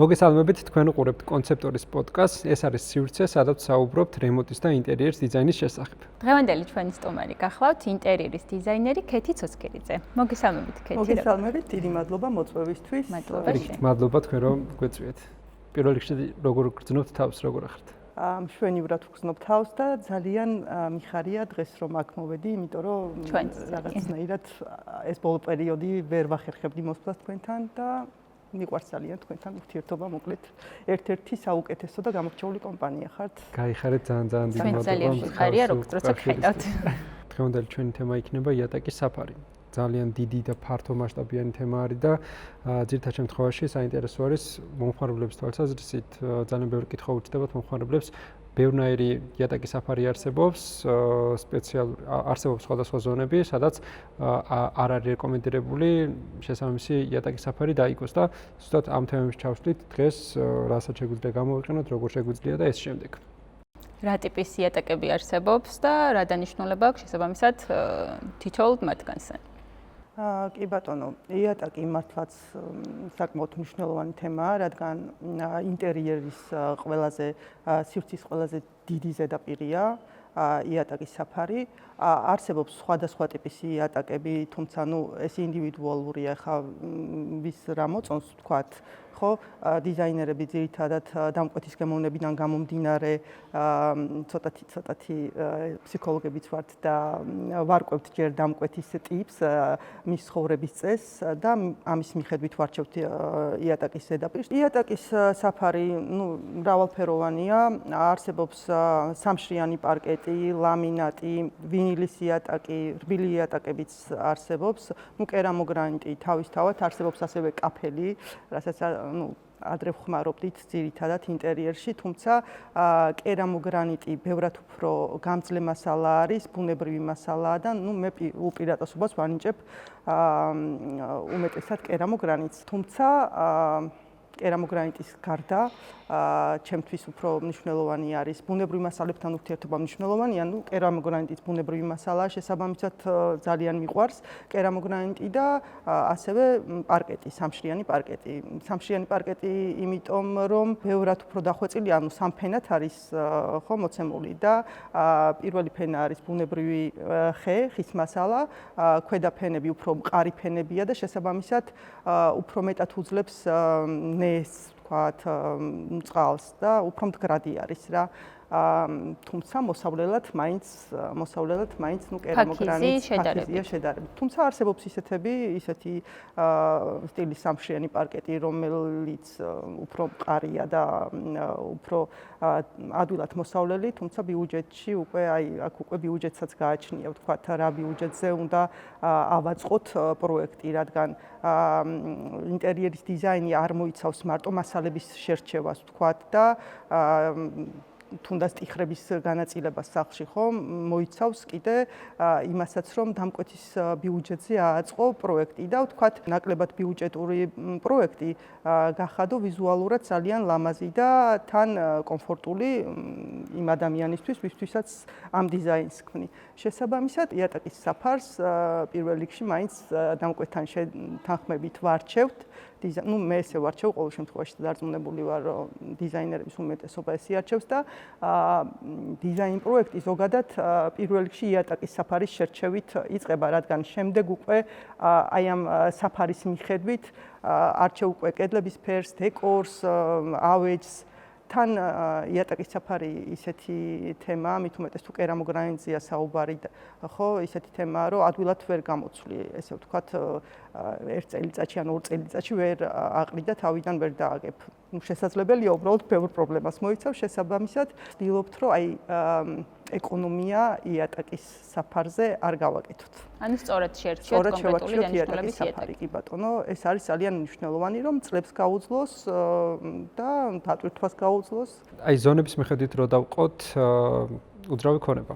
მოგესალმებით, თქვენ უყურებთ კონცეპტორის პოდკასტს. ეს არის სივრცე, სადაც საუბრობთ რემონტის და ინტერიერის დიზაინის შესახებ. დღევანდელი ჩვენი სტუმარი გახლავთ ინტერიერის დიზაინერი ქეთი ცოცქელიძე. მოგესალმებით, ქეთი. მოგესალმებით, დიდი მადლობა მოწვევისთვის. მადლობა თქვენ რომ გვეწვიეთ. პირველ რიგში როგორ გრძნობთ თავს, როგორ ახართ? მშვენივრად ვგრძნობ თავს და ძალიან მიხარია დღეს რომ აქ მოვედი, იმიტომ რომ რაღაცნაირად ეს ბოლო პერიოდი ვერ ვახერხებდი მოსვლას თქვენთან და მიყვარს ძალიან თქვენთან ურთიერთობა, მოკლედ ერთ-ერთი საუკეთესო და გამორჩეული კომპანია ხართ. გაიხარეთ ძალიან დიდი მადლობა. ძალიან მიხარია, როცა გხედავთ. დღევანდელი ჩვენი თემა იქნება იატაკის საფარი. ძალიან დიდი და ფართო მასშტაბიანი თემა არის და ძირითად შემთხვევაში საინტერესო არის მომხმარებლების თვალსაზრისით ძალიან ბევრი კითხვა უჩნდებათ მომხმარებლებს. ბევრნაირი იატაკის საფარი არსებობს, არსებობს სხვადასხვა ზონები, სადაც არ არის რეკომენდირებული შესაბამისი იატაკის საფარი დაიგოს და ზუსტად ამ თემებში ჩავშლით დღეს, რასაც შეგვიძლია გამოვიყენოთ, როგორ შეგვიძლია და ეს შემდეგ. რა ტიპის იატაკები არსებობს და რა დანიშნულება აქვს შესაბამისად თითოეულ მათგანზე? კი ბატონო, იატაკი მართლაც საკმაოდ მნიშვნელოვანი თემაა, რადგან ინტერიერის ყველაზე სივრცის ყველაზე დიდი ზედაპირია იატაკის საფარი. არსებობს სხვადასხვა ტიპის იატაკები, თუმცა ეს ინდივიდუალურია, ხა ვის რა მოწონს ვთქვათ, ხო, დიზაინერები ძირითადად დამკვეთის გემოვნებიდან გამომდინარე ცოტათი ფსიქოლოგებიც ვართ და ვარკვევთ ჯერ დამკვეთის ტიპს, მის ცხოვრების წესს და ამის მიხედვით ვარჩევთ იატაკის ზედაპირს. იატაკის საფარი, მრავალფეროვანია, არსებობს სამშრიანი პარკეტი, ლამინატი, ვინილის იატაკი, რბილი იატაკებიც არსებობს, კერამოგრანიტი თავისთავად, არსებობს ასევე კაფელი, რასაც ადრე ვხმარობდით ძირითადად ინტერიერში, თუმცა კერამოგრანიტი ბევრად უფრო გამძლე მასალა არის, ბუნებრივი მასალაა და მე უპირატესობას ვანიჭებ უმეტესად კერამოგრანიტს, თუმცა კერამოგრანიტის გარდა ჩემთვის უფრო მნიშვნელოვანი არის ბუნებრივი მასალებთან ურთიერთობა მნიშვნელოვანია, კერამოგრანიტის ბუნებრივი მასალაა, შესაბამისად ძალიან მიყვარს კერამოგრანიტი და ასევე პარკეტი, სამშრიანი პარკეტი. სამშრიანი პარკეტი იმიტომ რომ ბევრად უფრო დახვეწილი, სამფენად არის ხო მოცემული და პირველი ფენა არის ბუნებრივი ხის მასალა, ქვედა ფენები უფრო მყარი ფენებია და შესაბამისად უფრო მეტად უძლებს ნეს წყალს და უფრო მდგრადი არის რა. თუმცა მოსავლელად მაინც კერამოგრანიტის ფაქიზია შედარებით. თუმცა არსებობს ისეთი სტილის სამშრიანი პარკეტი, რომელიც უფრო მყარია და უფრო ადვილად მოსავლელი, თუმცა ბიუჯეტში აქ უკვე ბიუჯეტსაც გააჩნია, ვთქვათ, რა ბიუჯეტზე უნდა ავაწყოთ პროექტი, რადგან ინტერიერის დიზაინი არ მოიცავს მარტო მასალების შერჩევას, ვთქვათ და თუნდაც ტიხრების განაწილებას სახლში ხო მოიცავს კიდე იმასაც რომ დამკვეთის ბიუჯეტზე ააწყო პროექტი და ვთქვათ ნაკლებად ბიუჯეტური პროექტი გახადო ვიზუალურად ძალიან ლამაზი და თან კომფორტული იმ ადამიანისთვის ვისთვისაც ამ დიზაინს ქმნი. შესაბამისად იატაკის საფარს პირველ რიგში მაინც დამკვეთთან თანხმებით ვარჩევთ. მე ესე ვარჩევ, ყოველ შემთხვევაში დარწმუნებული ვარ, რომ დიზაინერების უმეტესობა ესე არჩევს და დიზაინ პროექტი ზოგადად პირველ რიგში იატაკის საფარის შერჩევით იწყება, რადგან შემდეგ უკვე აი ამ საფარის მიხედვით არჩევ უკვე კედლების ფერს, დეკორს, ავეჯს. თან იატაკის საფარი ისეთი თემაა, მით უმეტეს თუ კერამოგრანიტზეა საუბარი, ხო, ისეთი თემაა, რომ ადვილად ვერ გამოცვლი, ესე ვთქვათ, ერთ წელიწადში ან ორ წელიწადში ვერ აყრი და თავიდან ვერ დააგებ. შესაძლებელია უბრალოდ ბევრ პრობლემას მოიცავს, შესაბამისად ვცდილობთ, რომ აი ეკონომია იატაკის საფარზე არ გავაკეთოთ. ანუ სწორად შერჩიოთ კონკრეტული დანიშნულების იატაკი. კი ბატონო, ეს არის ძალიან მნიშვნელოვანი, რომ წლებს გაუძლოს და დატვირთვას გაუძლოს. აი ზონების მიხედვით რო დავყოთ უძრავი ქონება.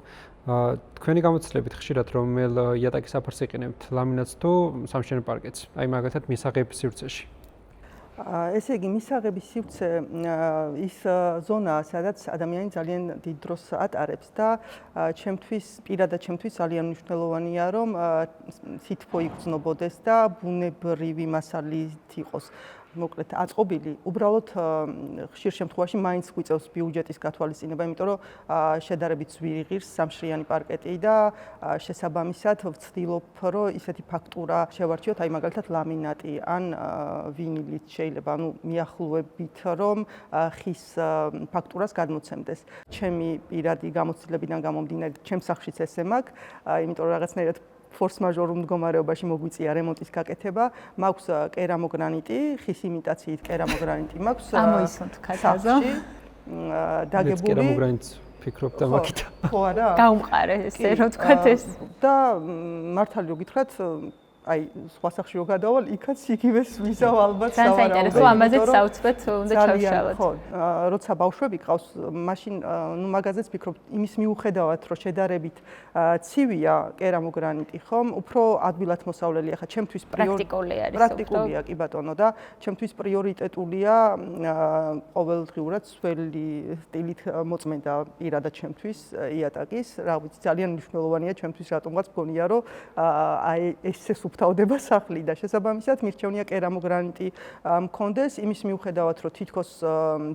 თქვენი გამოცდილებით ხშირად რომელ იატაკის საფარს იყენებთ, ლამინატს თუ სამშრიანი პარკეტს? აი მაგათად მისაღების სივრცეში. ესე იგი, მისაღების სივრცე ის ზონაა, სადაც ადამიანი ძალიან დიდ დროს ატარებს და პირადად ჩემთვის ძალიან მნიშვნელოვანია, რომ სითბო იგრძნობოდეს და ბუნებრივი მასალით იყოს. მოკლედ აწყობილი, უბრალოდ ხშირ შემთხვევაში მაინც გვიწევს ბიუჯეტის გათვალისწინება, იმიტომ რომ შედარებით ძვირი ღირს სამშრიანი პარკეტი და შესაბამისად ვცდილობ, რომ ისეთი ფაქტურა შევარჩიოთ, აი მაგალითად ლამინატი ან ვინილით შეიძლება, ანუ მიახლოებით რომ ხის ფაქტურას გადმოცემდეს. ჩემი პირადი გამოცდილებიდან გამომდინარე, ჩემს სახლშიც ესე მაქვს, იმიტომ რომ რაღაცნაირად ფორს-მაჟორ მდგომარეობაში მოგვიწია რემონტის გაკეთება. მაქვს კერამოგრანიტი, ხის იმიტაციით კერამოგრანიტი მაქვს. ამოისმოთ ქათაზო. დაგებული. კერამოგრანიტს ფიქრობ და მაგით. ხო არა? გაუმყარე ესე რომ თქვათ ეს. და მართალი რო გითხრათ, აი სხვა სახში რო გადავალ, იქაც იგივეს ვიზავ ალბათ სავარაუდოდ. ძალიან საინტერესო, ამაზეც საოცრად უნდა ჩავშალოთ. ხო, როცა ბავშვები ყავს, მაშინ ნუ მაგაზეც ვფიქრობ, იმის მიუხედავად, რომ შედარებით ცივია კერამოგრანიტი, ხომ, უფრო ადვილად მოსავლელია. ხა ჩემთვის პრაქტიკულია, კი ბატონო და ჩემთვის პრიორიტეტულია ყოველდღიურად სველი სტილით მოწმენდა პირადად ჩემთვის იატაკის. რა ვიცი, ძალიან მნიშვნელოვანია ჩემთვის, რატომღაც მგონია, რომ აი ესე თავდება სახლი და შესაბამისად მირჩევნია კერამოგრანიტი მქონდეს იმის მიუხედავად რომ თითქოს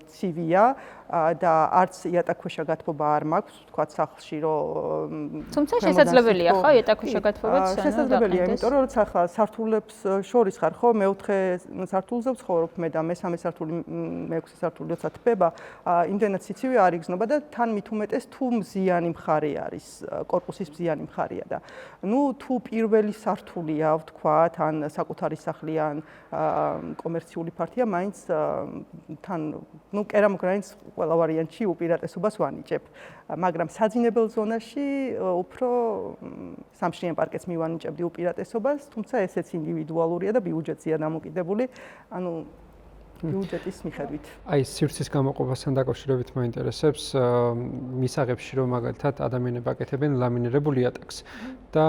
ცივია და არც იატაკქვეშა გათბობა არ მაქვს თქვა სახლში რომ თუმცა შესაძლებელია ხო იატაკქვეშა გათბობაც შესაძლებელია იმიტომ რომ როცა ხა სართულებს შორის ხარ ხო მეოთხე სართულზე ვცხოვრობ მე და მესამე სართული მეექვსე სართული როცა თბება იმდენად სიცივე არ იგრძნობა და თან მით უმეტეს თუ მზიანი მხარე არის კორპუსის მზიანი მხარეა და ნუ თუ პირველი სართულია ვთქვათ, ან საკუთარი სახლი ან კომერციული ფართია, მაინც თან, ნუ კერამოგრანიტს ყველა ვარიანტში უპირატესობას ვანიჭებ. მაგრამ საძინებელ ზონაში უფრო სამშრიან პარკეტს მივანიჭებდი უპირატესობას, თუმცა ესეც ინდივიდუალურია და ბიუჯეტზეა დამოკიდებული. ანუ ბიუჯეტის მიხედვით. აი სივრცის გამოყოფასთან დაკავშირებით მაინტერესებს მისაღებში რომ მაგალითად ადამიანები აკეთებენ ლამინირებულ იატაკს და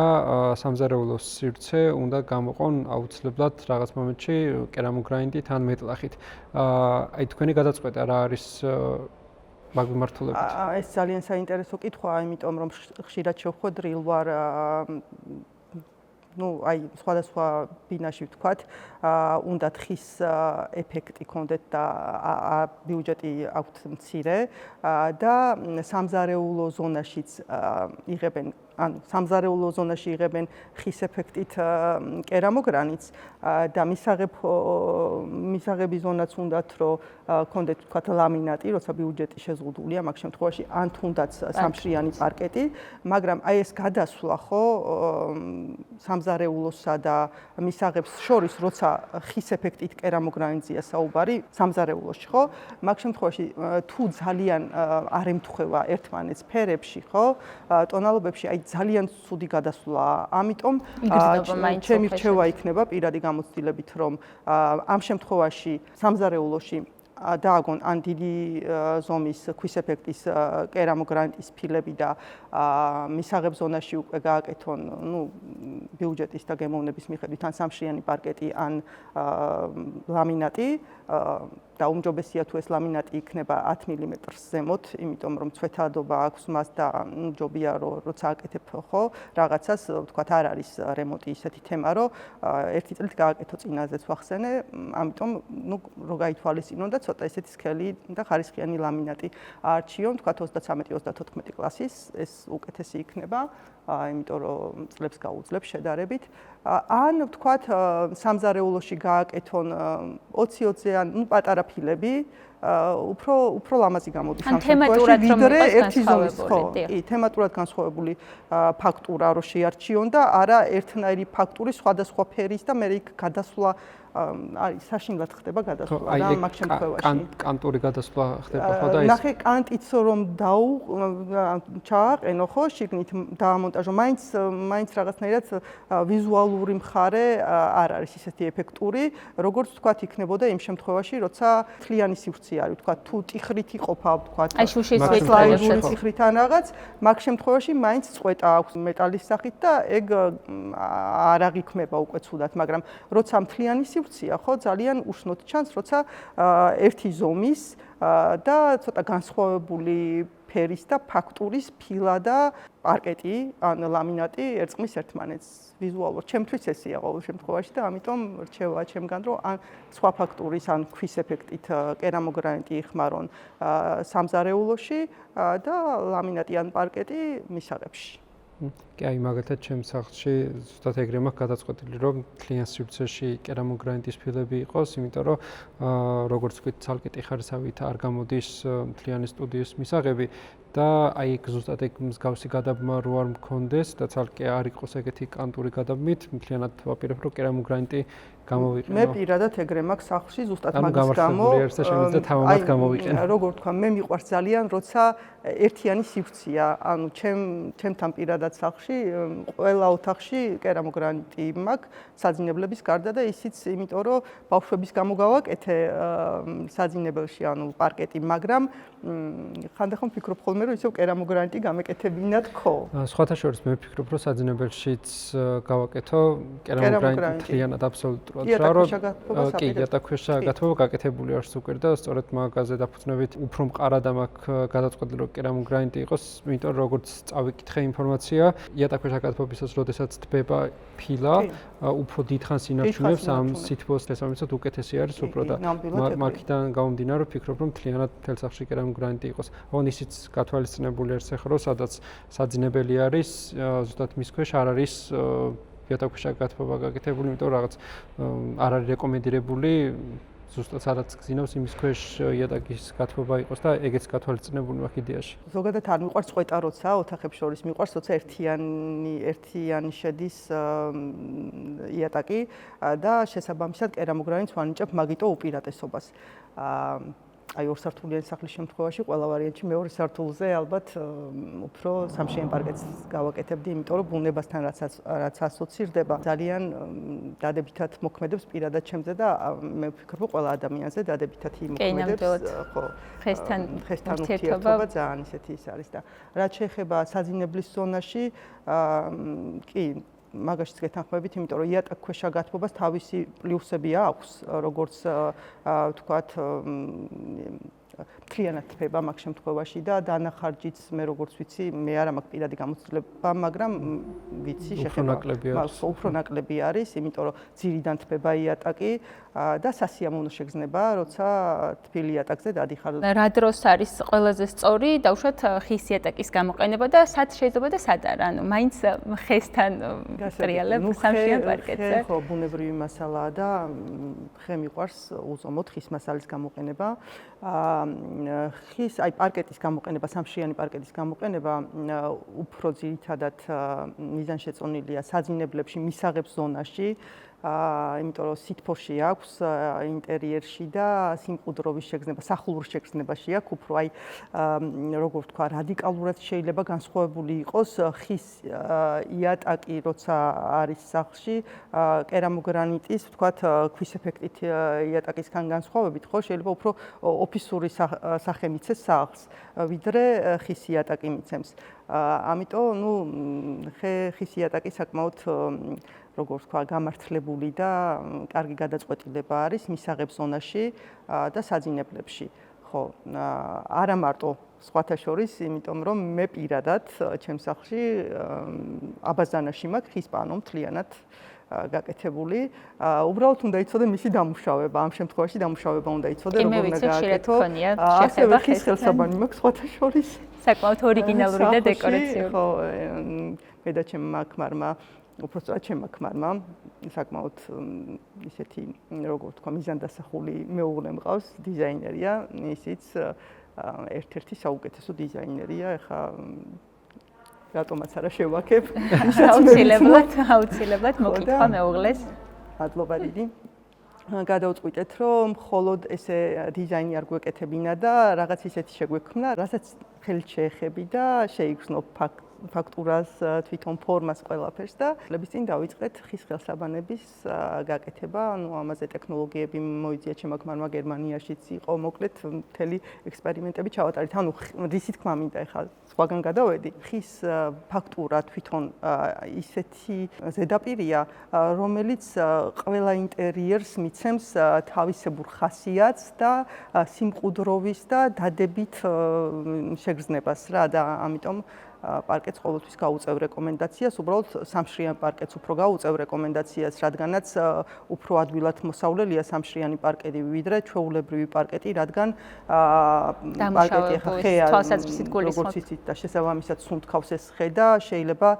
სამზარეულოს სივრცე უნდა გამოყონ აუცილებლად რაღაც მომენტში კერამოგრანიტით ან მეტლახით. აი თქვენი გადაწყვეტა რა არის მაგ მიმართულებით? ეს ძალიან საინტერესო კითხვაა, იმიტომ რომ ხშირად შევხვედრილ ვარ ну, აი სხვადასხვა ბინაში ვთქვათ, უნდა ხის ეფექტი კონდეთ და ბიუჯეტი აქვთ მცირე და სამზარეულო ზონაშიც იღებენ ანუ სამზარეულო ზონაში იღებენ ხის ეფექტით კერამოგრანიტს და მისაღები ზონაც უნდათ რომ კონდეთ ვთქვათ ლამინატი, როცა ბიუჯეტი შეზღუდულია მაგ შემთხვევაში ან თუნდაც სამშრიანი პარკეტი, მაგრამ აი ეს გადასვლა ხო სამზარეულოსა და მისაღებს შორის, როცა ხის ეფექტით კერამოგრანიტზეა საუბარი სამზარეულოში, ხო? მაგ შემთხვევაში თუ ძალიან არ ემთხვევა ერთმანეთს ფერებში, ხო? ტონალობებში აი ძალიან ცუდი გადასვლაა. ამიტომ ჩემი რჩევა იქნება პირადი გამოცდილებით, რომ ამ შემთხვევაში სამზარეულოში დააგონ ან დიდი ზომის ქვის ეფექტის კერამოგრანიტის ფილები და მისაღებ ზონაში უკვე გააკეთონ, ну, ბიუჯეტის და გემოვნების მიხედვით ან სამშრიანი პარკეტი ან ლამინატი და უმჯობესია თუ ეს ლამინატი იქნება 10 მმ-ს ზემოთ, იმიტომ რომ ცვეთადობა აქვს მას და ჯობია რომ როცა აკეთებ ხო, რაღაცას ვთქვათ არ არის რემონტი ისეთი თემა, რომ ერთი წლით გააკეთო წინაზეც ვახსენე, ამიტომ ну რო გაითვალისწინო და ცოტა ესეთი სქელი და ხარისხიანი ლამინატი არჩიო, ვთქვათ 33-34 კლასის, ეს უკეთესი იქნება, იმიტომ რომ წლებს გაუძლებს შედარებით. ან ვთქვათ სამზარეულოში გააკეთონ 20-20 ან ну პატარა ფილები, უფრო ლამაზი გამოდის ამ შემთხვევაში, ვიდრე ერთი ზონის ხო, კი, თემატურად განსხვავებული ფაქტურა რო შეარჩიონ და არა ერთნაირი ფაქტურის სხვადასხვა ფერის და მე იქ გადასვლა არის საშინლად ხდება გადასვლა რა მაგ შემთხვევაში. კანტური გადასვლა ხდება ხო და ის ნახე კანტიც რომ ჩააყენო ხო შიგნით დაამონტაჟო, მაინც რაღაცნაირად ვიზუალური მხარე არ არის ისეთი ეფექტური, როგორც თქვათ იქნებოდა იმ შემთხვევაში, როცა თლიანი სივრცე არის, თქვათ თუ ტიხრით იყოფა, თქვათ აი შუშის სლაიდური ტიხრით ან რაღაც, მაგ შემთხვევაში მაინც წვეტა აქვს მეტალის სახით და ეგ არ აღიქმება უკვე ცუდად, მაგრამ როცა მთლიანი სივრცეა, ხო, ძალიან უშნოდ ჩანს, როცა ერთი ზომის და ცოტა განსხვავებული ფერის და ფაქტურის ფილა და პარკეტი, ან ლამინატი ერწყმის ერთმანეთს ვიზუალურად. ჩემთვის ესეა ყოველ შემთხვევაში და ამიტომ რჩევა ჩემგან, რომ ან სხვა ფაქტურის, ან ქვის ეფექტით კერამოგრანიტი იხმარონ სამზარეულოში და ლამინატი ან პარკეტი მისაღებში. კი, აი მაგალითად ჩემს სახლში ზუსტად ეგრე მაქვს გადაწყვეტილი, რომ მთლიან სივრცეში კერამოგრანიტის ფილები იყოს, იმიტომ რომ როგორც ვთქვით, ცალკე ტიხარისავით არ გამოდის მთლიანი სტუდიის მისაღები და აი ზუსტად ეგ მსგავსი გადაბმა რო არ მქონდეს და ცალკე არ იყოს ეგეთი კანტური გადაბმით, მთლიანად ვაპირებ, რომ კერამოგრანიტი გამოვიყენო. მე პირადად ეგრე მაქვს სახლში, ზუსტად მაგის გამო. Როგორ თქვა, მე მიყვარს ძალიან, როცა ერთიანი სივრცეა, ანუ ჩემთან პირადად სახლში ყველა ოთახში კერამოგრანიტი მაქვს საძინებლების გარდა და ისიც იმიტომ რომ ბავშვების გამო გავაკეთე საძინებელში, ანუ პარკეტი, მაგრამ ხანდახან ვფიქრობ ხოლმე რომ ისევ კერამოგრანიტი გამეკეთებინათ ხო. სხვათა შორის მე ვფიქრობ რომ საძინებელშიც გავაკეთო კერამოგრანიტი მთლიანად აბსოლუტურად რა რომ კი იატაკქვეშა გათბობა გაკეთებული არის უკვე და სწორედ მაგაზე დაფუძნებით უფრო მყარად მაქვს გადაწყვეტილი რომ კერამოგრანიტი იყოს, იმიტომ რომ როგორც წავიკითხე ინფორმაცია იატაკქვეშა გათბობისას როდესაც თბება ფილა, უფრო დიდხანს ინარჩუნებს ამ სითბოს შესაბამისად უკეთესი არის უფრო და მაგიდან გამომდინარე ვფიქრობ რომ მთლიანად მთელ სახლში კერამოგრანიტი იყოს. ოღონდ ისიც გათვალისწინებული არის ახლა რომ სადაც საძინებელი არის, ზუსტად მის ქვეშ არ არის იატაკქვეშა გათბობა გაკეთებული, იმიტომ რომ რაღაც არ არის რეკომენდირებული ზუსტად სადაც გზინავს იმის ქვეშ იატაკის გათბობა იყოს და ეგეც გათვალისწინებული მაქვს იდეაში. ზოგადად არ მიყვარს წყვეტა, როცა ოთახებს შორის მიყვარს, როცა ერთიანი შედის იატაკი და შესაბამისად კერამოგრანიტს ვანიჭებ მაგიტო უპირატესობას. აი ორსართულიანი სახლის შემთხვევაში ყველა ვარიანტში მეორე სართულზე ალბათ უფრო სამშენებლო პარკეტს გავაკეთებდი, იმიტომ რომ ბუნებასთან რაც ასოცირდება, ძალიან დადებითად მოქმედებს პირადად ჩემზე და მე ვფიქრობ ყველა ადამიანზე დადებითად იმოქმედებს, ხო. ხესთან ურთიერთობა ძალიან ისეთი ის არის და რაც შეეხება საძინებლის ზონაში, კი მაგაშიც გეთანხმებით, იმიტომ რომ იატაკქვეშა გათბობას თავისი პლუსები აქვს, როგორც ვთქვათ, მთლიანად თბება მაგ შემთხვევაში და დანახარჯიც მე როგორც ვიცი, მე არ მაქვს პირადი გამოცდილება, მაგრამ ვიცი შეხება უფრო ნაკლები არის, იმიტომ რომ ძირიდან თბება იატაკი და სასიამოვნო შეგრძნება, როცა თბილი იატაკზე დადიხარ. რა დროს არის ყველაზე სწორი დაუშვათ ხის იატაკის გამოყენება და სად შეიძლება და სად არა? ანუ მაინც ხესთან ტრიალებ სამშენებლო პარკეტზე. ხო, ბუნებრივი მასალაა და ხე მიყვარს უზომოდ ხის მასალის გამოყენება. ხის, აი პარკეტის გამოყენება, სამშენიანი პარკეტის გამოყენება უფრო ძირითადად მიზანშეწონილია საძინებლებში, მისაღებს ზონაში. იმიტომ რომ სითბოში აქვს ინტერიერში და სიმყუდროვის შეგრძნება, სახურის შეგრძნებაში აქვს უფრო აი როგორ ვთქვა, რადიკალურად შეიძლება განსხვავებული იყოს ხის იატაკი, როცა არის სახლში, კერამოგრანიტის, ვთქვათ, ქვის ეფექტით იატაკისგან განსხვავებით, ხო, შეიძლება უფრო ოფისური სახე მიცეს სახლს, ვიდრე ხის იატაკი მიცემს. ამიტომ, ნუ ხის იატაკი საკმაოდ როგორ ვთქვა, გამართლებული და კარგი გადაწყვეტილება არის მისაღებს ზონაში და საძინებლებში. ხო, არა მარტო სხვათა შორის, იმიტომ რომ მე პირადად ჩემს სახლში აბაზანაში მაქვს ხის პანო მთლიანად გაკეთებული. უბრალოდ უნდა იცოდე მისი დამუშავება, ამ შემთხვევაში დამუშავება უნდა იცოდე, როგორ უნდა გააკეთო. ასევე ხის ხელსაბანი მაქვს სხვათა შორის. საკმაოდ ორიგინალური და დეკორაციული. ხო, მე და ჩემმა ქმარმა უпростоად ჩემმა ქმარმა საკმაოდ ისეთი როგორ ვთქვა მიზანდასახული მეუღლე მყავს, დიზაინერია, ისიც ერთ-ერთი საუკეთესო დიზაინერია, ეხა რატომაც არა შევაქებ. აუცილებლად მოგკითხა მეუღლეს. მადლობა დიდი. გადავწყვიტეთ, რომ მხოლოდ ესე დიზაინი არ გვეკეთებინა და რაღაც ისეთი შეგვექმნა, რასაც ხელით შეეხები და შეიგრძნო ფაქტურას, თვითონ ფორმას ყველაფერს და წლების წინ დავიწყეთ ხის ხელსაბანების გაკეთება. ამაზე ტექნოლოგიები მოიძიათ შემოქმარმა გერმანიაშიც იყო, მოკლედ მთელი ექსპერიმენტები ჩავატარეთ. რისი თქმა მინდა ახლა სხვაგან გადავედი. ხის ფაქტურა თვითონ ისეთი ზედაპირია, რომელიც ყველა ინტერიერს მიცემს თავისებურ ხასიათს და სიმყუდროვის და დადებით შეგრძნებას რა და ამიტომ პარკეტს ყოველთვის გაუწევ რეკომენდაციას, უბრალოდ სამშრიან პარკეტს უფრო გაუწევ რეკომენდაციას, რადგანაც უფრო ადვილად მოსავლელია სამშრიანი პარკეტი ვიდრე ჩვეულებრივი პარკეტი, რადგან პარკეტი ახლა ხეა თვალსაზრისით გულისხმობთ და შესაბამისად სუნთქავს ეს ხე და შეიძლება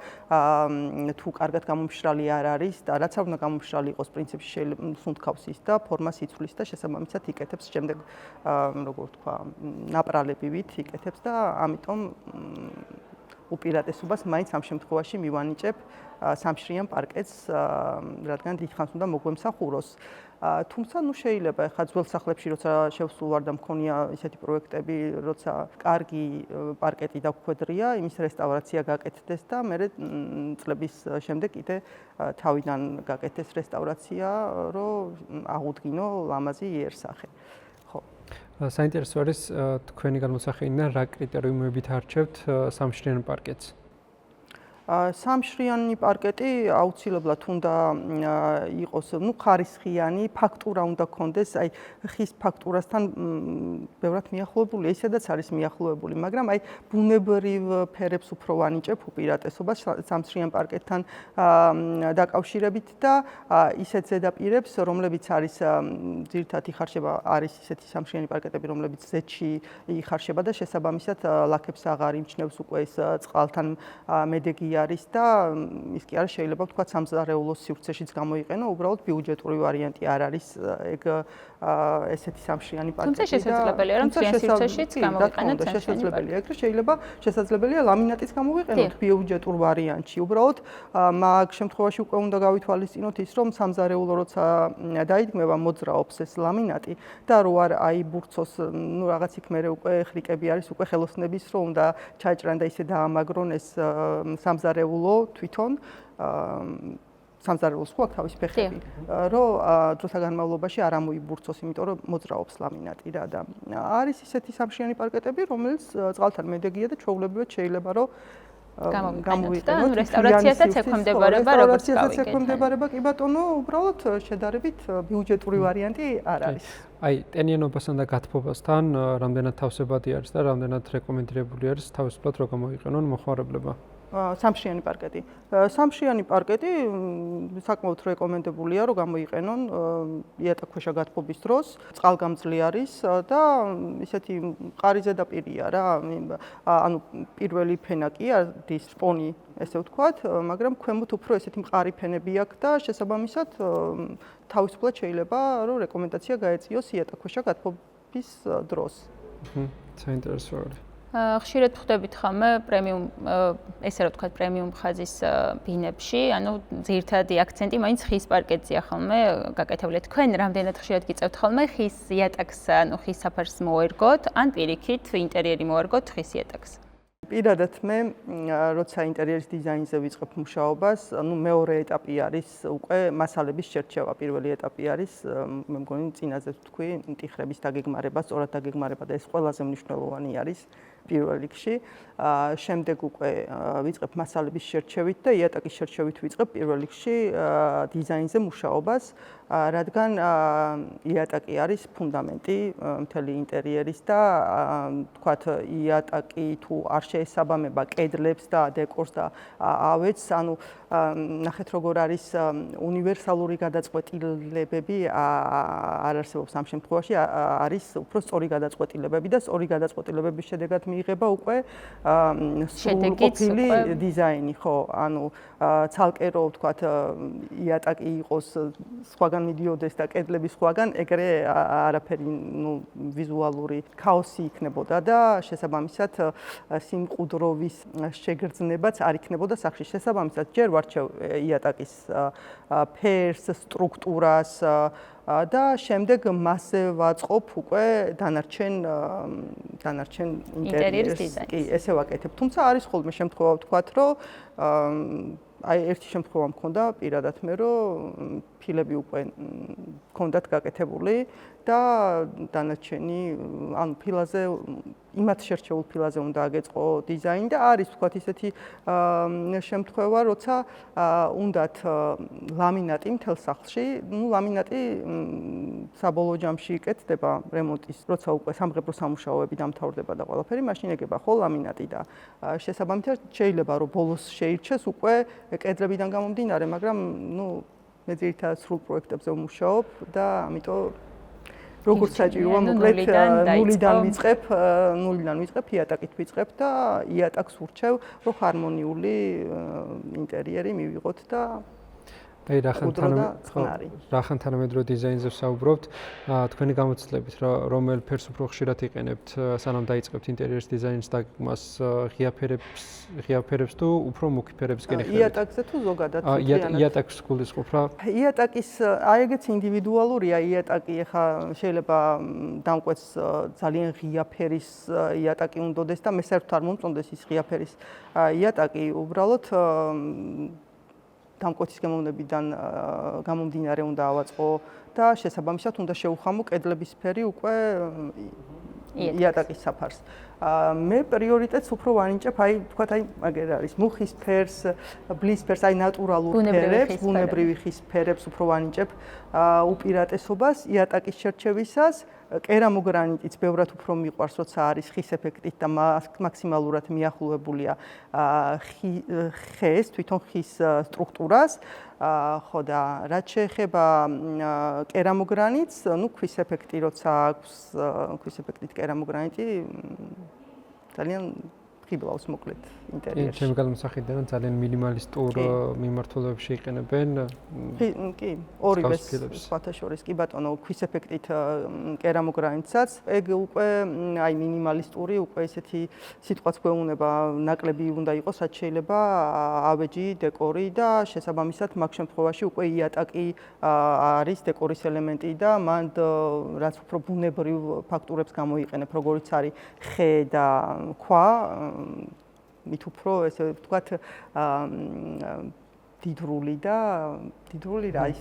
თუ კარგად გამომშრალი არ არის და რაც არ უნდა გამომშრალი იყოს პრინციპში შეიძლება სუნთქავს ის და ფორმას იცვლის და შესაბამისად იკეთებს შემდეგ როგორ თქვა ნაპრალებივით იკეთებს და ამიტომ უპირატესობას მაინც ამ შემთხვევაში მივანიჭებ სამშრიან პარკეტს, რადგან დიდხანს უნდა მოგვემსახუროს. თუმცა შეიძლება ახლა ძველ სახლებში როცა შევსულ ვარ და მქონია ისეთი პროექტები, როცა კარგი პარკეტი დაგვხვედრია, იმის რესტავრაცია გაკეთდეს და მე წლების შემდეგ კიდე თავიდან გაკეთდეს რესტავრაცია, რომ აღუდგინო ლამაზი იერსახე. საინტერესო არის თქვენი განმოსახილიდან რა კრიტერიუმებით არჩევთ სამშრიან პარკეტს? სამშრიანი პარკეტი აუცილებლად უნდა იყოს, ხარისხიანი, ფაქტურა უნდა ქონდეს, აი ხის ფაქტურასთან ბევრად მიახლოებული, ისედაც არის მიახლოებული, მაგრამ აი ბუნებრივ ფერებს უფრო ვანიჭებ უპირატესობას სამშრიან პარკეტთან დაკავშირებით და ისეთ ზედაპირებს, რომლებიც არის ძირითადად იხარშება, არის ისეთი სამშრიანი პარკეტები, რომლებიც ზეთში იხარშება და შესაბამისად ლაქებს აღარ იმჩნევს უკვე ეს წყალთან მედეგი არის და ის კი არის შეიძლება ვთქვათ სამზარეულოს სივრცეშიც გამოიყენო, უბრალოდ ბიუჯეტური ვარიანტი არ არის ეგ ესეთი სამშრიანი პარკეტი. თუმცა შესაძლებელია რომ ძალიან სივრცეშიც გამოვიყენოთ სამშრიანი პარკეტი. ეგრე შეიძლება შესაძლებელია ლამინატის გამოვიყენოთ ბიუჯეტურ ვარიანტში. უბრალოდ მაგ შემთხვევაში უკვე უნდა გავითვალისწინოთ ის, რომ სამზარეულო როცა დაიდგმება მოძრაობს ეს ლამინატი და რო არ აიბურცოს, ნუ რაღაც იქ მერე უკვე ხრიკები არის, უკვე ხელოსნების რო უნდა ჩაჭრან და ისე დაამაგრონ ეს სამზარეულო თვითონ სამზარეულოს ხო აქვს თავის ფეხები, რომ დროთა განმავლობაში არ ამოიბურცოს, იმიტომ რომ მოძრაობს ლამინატი რა და არის ისეთი სამშრიანი პარკეტები, რომელიც წყალთან მედეგია და ჩვეულებრივად შეიძლება რომ გამოვიყენოთ და რესტავრაციასაც ექვემდებარება, როგორც გავიგეთ. რესტავრაციასაც ექვემდებარება, კი ბატონო, უბრალოდ შედარებით ბიუჯეტური ვარიანტი არ არის. აი, ტენიანობასთან და გათბობასთან რამდენად თავსებადი არის და რამდენად რეკომენდირებული არის თავისუფლად რო გამოიყენონ მოხმარებლებმა? სამშრიანი პარკეტი. სამშრიანი პარკეტი საკმაოდ რეკომენდებულია, რომ გამოიყენონ იატაკქვეშა გათბობის დროს. წყალგამძლე არის და ისეთი მყარი ზედაპირია რა. ანუ პირველი ფენა კი არის სპონი, ესე ვთქვათ, მაგრამ ქვემოთ უფრო ესეთი მყარი ფენები აქვს და შესაბამისად თავისუფლად შეიძლება რომ რეკომენდაცია გაეწიოს იატაკქვეშა გათბობის დროს. საინტერესო არის. ხშირად ხვდებით ხომ პრემიუმ ესე რა ვთქვათ პრემიუმ ხაზის ბინებში, ანუ ძირითადი აქცენტი მაინც ხის პარკეტზეა ხოლმე გაკეთებული. თქვენ რამდენად ხშირად გიწევთ ხოლმე ხის იატაკს, ანუ ხის საფარს მოერგოთ, ან პირიქით ინტერიერი მოერგოთ ხის იატაკს? პირადად მე როცა ინტერიერის დიზაინზე ვიწყებ მუშაობას, ანუ მეორე ეტაპი არის უკვე მასალების შერჩევა. პირველი ეტაპი არის მე მგონი წინაზე ვთქვი, ტიხრების დაგეგმარება, სწორად დაგეგმარება და ეს ყველაზე მნიშვნელოვანი არის პირველ რიგში. შემდეგ უკვე ვიწყებ მასალების შერჩევით და იატაკის შერჩევით ვიწყებ პირველ რიგში დიზაინზე მუშაობას, რადგან იატაკი არის ფუნდამენტი მთელი ინტერიერის და თქვათ იატაკი თუ არ შეესაბამება კედლებს და დეკორს და ავეჯს, ანუ ნახეთ როგორ არის უნივერსალური გადაწყვეტილებები არ არსებობს ამ შემთხვევაში, არის უფრო სწორი გადაწყვეტილებები და სწორი გადაწყვეტილებების შედეგად მიიღება უკვე სრულყოფილი დიზაინი, ხო, ანუ ცალკე რო ვთქვათ იატაკი იყოს სხვაგან მიდიოდეს და კედლები სხვაგან, ეგრე არაფერი, ნუ ვიზუალური ქაოსი იქნებოდა და შესაბამისად სიმყუდროვის შეგრძნებაც არ იქნებოდა სახლში. შესაბამისად ჯერ ვარჩევ იატაკის ფერს, სტრუქტურას, და შემდეგ მასზე ვაწყობ უკვე დანარჩენ ინტერიერს. კი, ესე ვაკეთებ. თუმცა არის ხოლმე შემთხვევა ვთქვათ, რომ აი ერთი შემთხვევა მქონდა პირადად მე რომ ფილები უკვე მქონდათ გაკეთებული და დანარჩენი ანუ ფილაზე იმათ შერჩეულ ფილაზე უნდა აგეწყო დიზაინი და არის ვთქვათ ისეთი შემთხვევა, როცა უნდათ ლამინატი მთელ სახლში, ну ლამინატი საბოლოო ჯამში იკეთდება რემონტის, როცა უკვე სამღებრო სამუშაოები დამთავრდება და ყველაფერი, მაშინ ეგება ხო ლამინატი და შესაბამისად შეიძლება რომ ბოლოს შეირჩეს უკვე კედლებიდან გამომდინარე, მაგრამ ну მე ძირითადად სრულ პროექტებზე ვმუშაობ და ამიტომ როგორც საჭიროა მოკლედ ნულიდან ვიწყებ, იატაკით ვიწყებ და იატაკს ვურჩევ, რომ ჰარმონიული ინტერიერი მივიღოთ და რახან თანამედროვე დიზაინზე ვსაუბრობთ, თქვენი გამოცდილებით რომელ ფერს უფრო ხშირად იყენებთ, სანამ დაიწყებთ ინტერიერის დიზაინს და მას ღია ფერებს თუ უფრო მუქი ფერებს გენიხებთ? იატაკზე თუ ზოგადად? იატაკს გულისხმობ რა? იატაკის აი ეგეც ინდივიდუალურია იატაკი, ეხა შეიძლება დამკვეთს ძალიან ღია ფერის იატაკი უნდოდეს და მე საერთოდ არ მომწონდეს ის ღია ფერის იატაკი, უბრალოდ დამკვეთის გემოვნებიდან გამომდინარე უნდა ავაწყო და შესაბამისად უნდა შევხამო კედლების ფერი უკვე იატაკის საფარს. მე პრიორიტეტს უფრო ვანიჭებ, აი თქვათ აი მაგერ არის მუხის ფერს, ბლის ფერს, აი ნატურალურ ფერებს, ბუნებრივი ხის ფერებს უფრო ვანიჭებ უპირატესობას იატაკის შერჩევისას. კერამოგრანიტიც ბევრად უფრო მიყვარს, როცა არის ხის ეფექტით და მაქსიმალურად მიახლოებულია ხეს, თვითონ ხის სტრუქტურას. ხო და რაც შეეხება კერამოგრანიტს, ну ქვის ეფექტი როცა აქვს, ქვის ეფექტით კერამოგრანიტი ძალიან ხიბლავს მოკლედ ინტერიერში. ჩემი გადამსახედიდან ძალიან მინიმალისტურ მიმართულებებში იყენებენ. კი, ორივე სხვათა შორის კი ბატონო, ქვის ეფექტით კერამოგრანიტსაც, ეგ უკვე აი მინიმალისტური, უკვე ესეთი სიტყვაც გვეუბნება, ნაკლები უნდა იყოს, რაც შეიძლება ავეჯი, დეკორი და შესაბამისად მაგ შემთხვევაში უკვე იატაკი არის დეკორის ელემენტი და მან რაც უფრო ბუნებრივ ფაქტურებს გამოიყენებ, როგორიც არის ხე და ქვა, მით უფრო ესე ვთქვათ დიდრული რა ის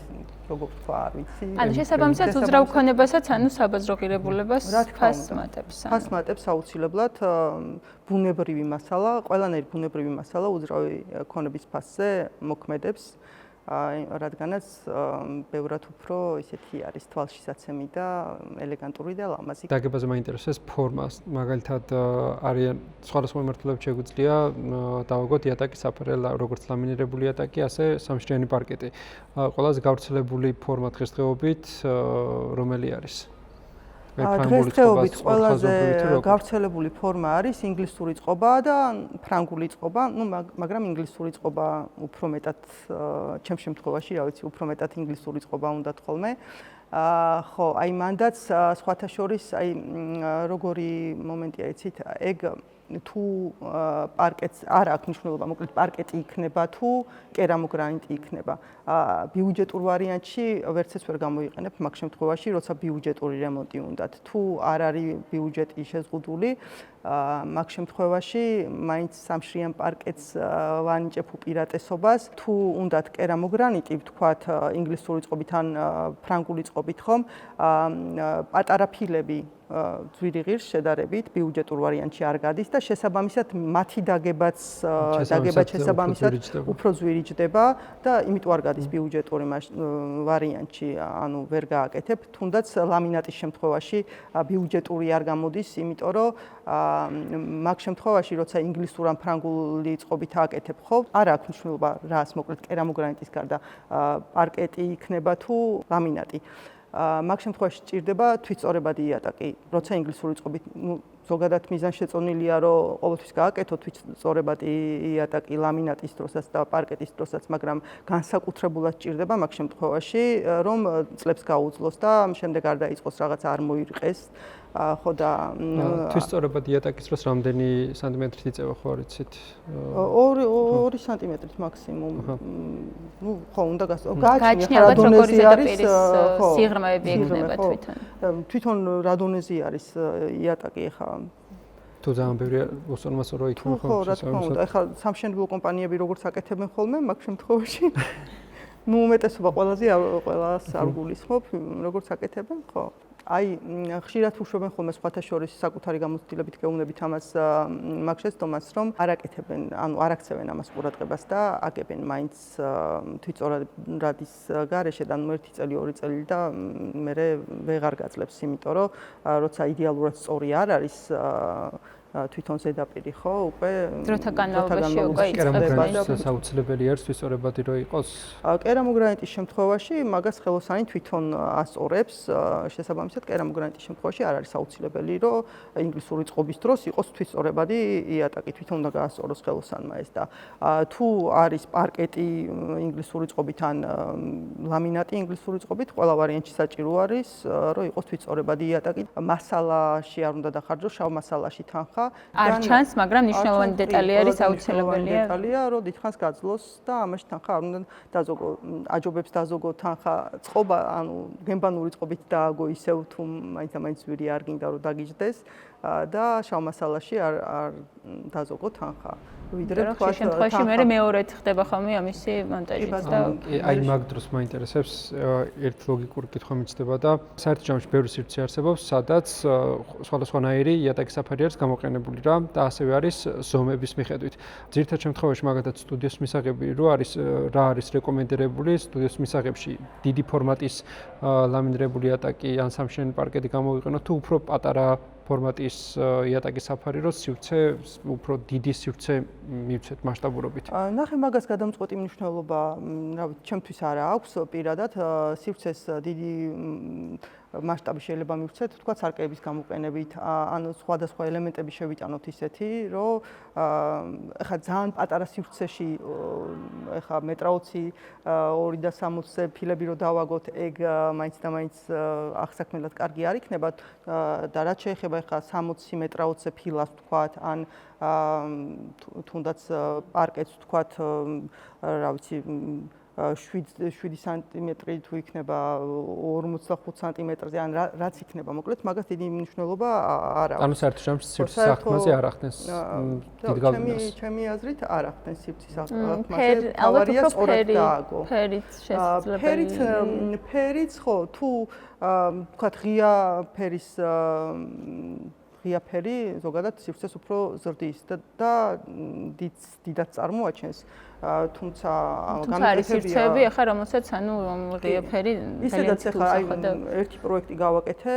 როგორ ვთქვა არ ვიცი. ანუ შესაბამისად უძრავ ქონებასაც ანუ საბაზრო ღირებულებას ფასმატებს. ფასმატებს აუცილებლად ბუნებრივი მასალა, ყველანაირი ბუნებრივი მასალა უძრავი ქონების ფასზე მოქმედებს. რადგანაც ბევრად უფრო ისეთი არის თვალშისაცემი და ელეგანტური და ლამაზი. დაგებაზე მაინტერესებს ფორმა, მაგალითად არიან სხვადასხვა მიმართულებით შეგვიძლია დავაგოთ იატაკის საფარი, როგორც ლამინირებული იატაკი, ასე სამშრიანი პარკეტი. ყველაზე გავრცელებული ფორმა დღესდღეობით რომელი არის? დღესდღეობით ყველაზე გავრცელებული ფორმა არის ინგლისური წყობა და ფრანგული წყობა, ну მაგრამ ინგლისური წყობა უფრო მეტად ჩემ შემთხვევაში, რა ვიცი, უფრო მეტად ინგლისური წყობა უნდათ ხოლმე. ხო, აი მანდაც სხვათა შორის აი როგორი მომენტია იცით, ეგ თუ პარკეტს არ აქვს მნიშვნელობა, მოკლედ პარკეტი იქნება თუ კერამოგრანიტი იქნება. ბიუჯეტურ ვარიანტში ვერცეც ვერ გამოიყენებ მაგ შემთხვევაში, როცა ბიუჯეტური რემონტი უნდათ. თუ არ არის ბიუჯეტი შეზღუდული, მაგ შემთხვევაში მაინც სამშრიან პარკეტს ვანიჭებ უპირატესობას. თუ უნდათ კერამოგრანიტი, ვთქვათ, ინგლისური წყობით ან ფრანგული წყობით ხომ, პატარა ფილები ძვირი ღირს შედარებით ბიუჯეტურ ვარიანტში არ გადის და შესაბამისად მათი დაგება შესაბამისად უფრო ძვირი ჯდება და იმიტომ არ გადის ბიუჯეტური ვარიანტში, ანუ ვერ გააკეთებ, თუნდაც ლამინატის შემთხვევაში ბიუჯეტური არ გამოდის, იმიტომ რომ მაგ შემთხვევაში როცა ინგლისურ ან ფრანგული წყობით ააკეთებ ხო, არ აქვს მნიშვნელობა რას, მოკლედ კერამოგრანიტის გარდა პარკეტი იქნება თუ ლამინატი. მაგ შემთხვევაში სჭირდება თვითწორებადი იატაკი, როცა ინგლისური წყობით, ზოგადად მიზანშეწონილია, რომ ყოველთვის გააკეთოთ ვიწორებადი იატაკი ლამინატის დროსაც და პარკეტის დროსაც, მაგრამ განსაკუთრებულად ჭირდება მაგ შემთხვევაში, რომ წლებს გაუძლოს და შემდეგ არ დაიწყოს რაღაც არ მოირყეს. ხო და თვისწორებად იატაკის დროს რამდენი სანტიმეტრით იწევა ხო არ იცით? 2 სანტიმეტრით მაქსიმუმ. ნუ ხო უნდა გააჩნია ალბათ როგორი ზედაპირის სიღრმეები ექნება თვითონ. თვითონ რა დონეზე არის იატაკი ხა? თუ ძალიან ბევრია უსწორმასო რო იქნება ხო, რა თქმა უნდა. ეხლა სამშენებლო კომპანიები როგორც აკეთებენ ხოლმე მაგ შემთხვევაში. ნუ უმეტესობა ყველას არ გულისხმობ, როგორც აკეთებენ, ხო. აი, ხშირად უშვებენ ხოლმე სხვათა შორის საკუთარი გამოცდილებით გეუბნებით ამას მაგ შეცდომას, რომ არ აკეთებენ, ანუ არ აქცევენ ამას ყურადღებას და აგებენ მაინც თვითწორადის გარეშე და 1 წელი, 2 წელი და მე ვეღარ გაძლებს, იმიტომ რომ როცა იდეალურად სწორი არ არის თვითონ ზედაპირი ხო უკვე დროთა განმავლობაში უკვე იწყება საუცილებელი არის თვისწორებადი რო იყოს კერამოგრანიტის შემთხვევაში მაგას ხელოსანი თვითონ ასწორებს შესაბამისად კერამოგრანიტის შემთხვევაში არ არის საუცილებელი რომ ინგლისური წყობის დროს იყოს თვისწორებადი იატაკი თვითონ უნდა გაასწოროს ხელოსანმა ეს და თუ არის პარკეტი ინგლისური წყობით ან ლამინატი ინგლისური წყობით ყველა ვარიანტში საჭირო არის რომ იყოს თვისწორებადი იატაკი მასალაში არ უნდა დახარჯოს შავ მასალაში თანხა არ ჩანს, მაგრამ მნიშვნელოვანი დეტალი არის აუცილებელია. დეტალია, რომ დიდხანს გაძლოს და ამაში თანხა არ უნდა დაზოგო, აჯობებს დაზოგო თანხა წყობა, ანუ გემბანური წყობით დააგო ისევ თუ მაინც ვირი არ გინდა რომ დაგიჯდეს და შავ მასალაში არ დაზოგო თანხა. ვიდრე თქვა შემთხვევაში მე მეორედ ხდება ხოლმე ამისი მონტაჟიც და აი მაგ დროს მაინტერესებს ერთ ლოგიკური კითხვა მიჩნდება და საერთო ჯამში ბევრი სივრცე არსებობს, სადაც სხვადასხვანაირი იატაკის საფარი არის გამოყენებული რა და ასევე არის ზომების მიხედვით. ძირითად შემთხვევაში მაგალითად სტუდიოს მისაღები რა არის რეკომენდირებული სტუდიოს მისაღებში დიდი ფორმატის ლამინირებული იატაკი ან სამშენებელი პარკეტი გამოვიყენოთ თუ უფრო პატარა ფორმატის იატაკის საფარი რო სივრცე უფრო დიდი სივრცე მივცეთ მასშტაბურობით. ნახე მაგას გადამწყვეტი მნიშვნელობა, რა ვიცი, ჩემთვის არა აქვს პირადად სივრცეს დიდი მასშტაბი შეიძლება მივცეთ, თქვა სარკეების გამოყენებით, ან სხვადასხვა ელემენტები შევიტანოთ ისეთი, რომ ეხლა ძალიან პატარა სივრცეში ეხლა 1.20 2.60-ზე ფილები რო დავაგოთ, ეგ მაინც და მაინც აღსაქმნელად კარგი არ იქნება და რაც შეეხება ეხლა 60 1.20-ზე ფილას თქვათ, ან თუნდაც პარკეტს თქვათ, რა ვიცი 7 სანტიმეტრი თუ იქნება 45 სანტიმეტრზე ან რაც იქნება მოკლედ მაგას დიდი მნიშვნელობა არ აქვს. ანუ საერთო ჯამში სივრცის აღქმაზე არ ახდენს დიდ გავლენას. ჩემი აზრით არ ახდენს სივრცის აღქმაზე. თავარია სწორად დააგო. ფერით შესაძლებელი. ფერიც ხო თუ თქვათ ღია ფერი ზოგადად სივრცეს უფრო ზრდის და დიდად წარმოაჩენს. თუმცა არის სივრცეები ახლა რომელსაც ანუ ღია ფერი ისედაც ახლა აი ერთი პროექტი გავაკეთე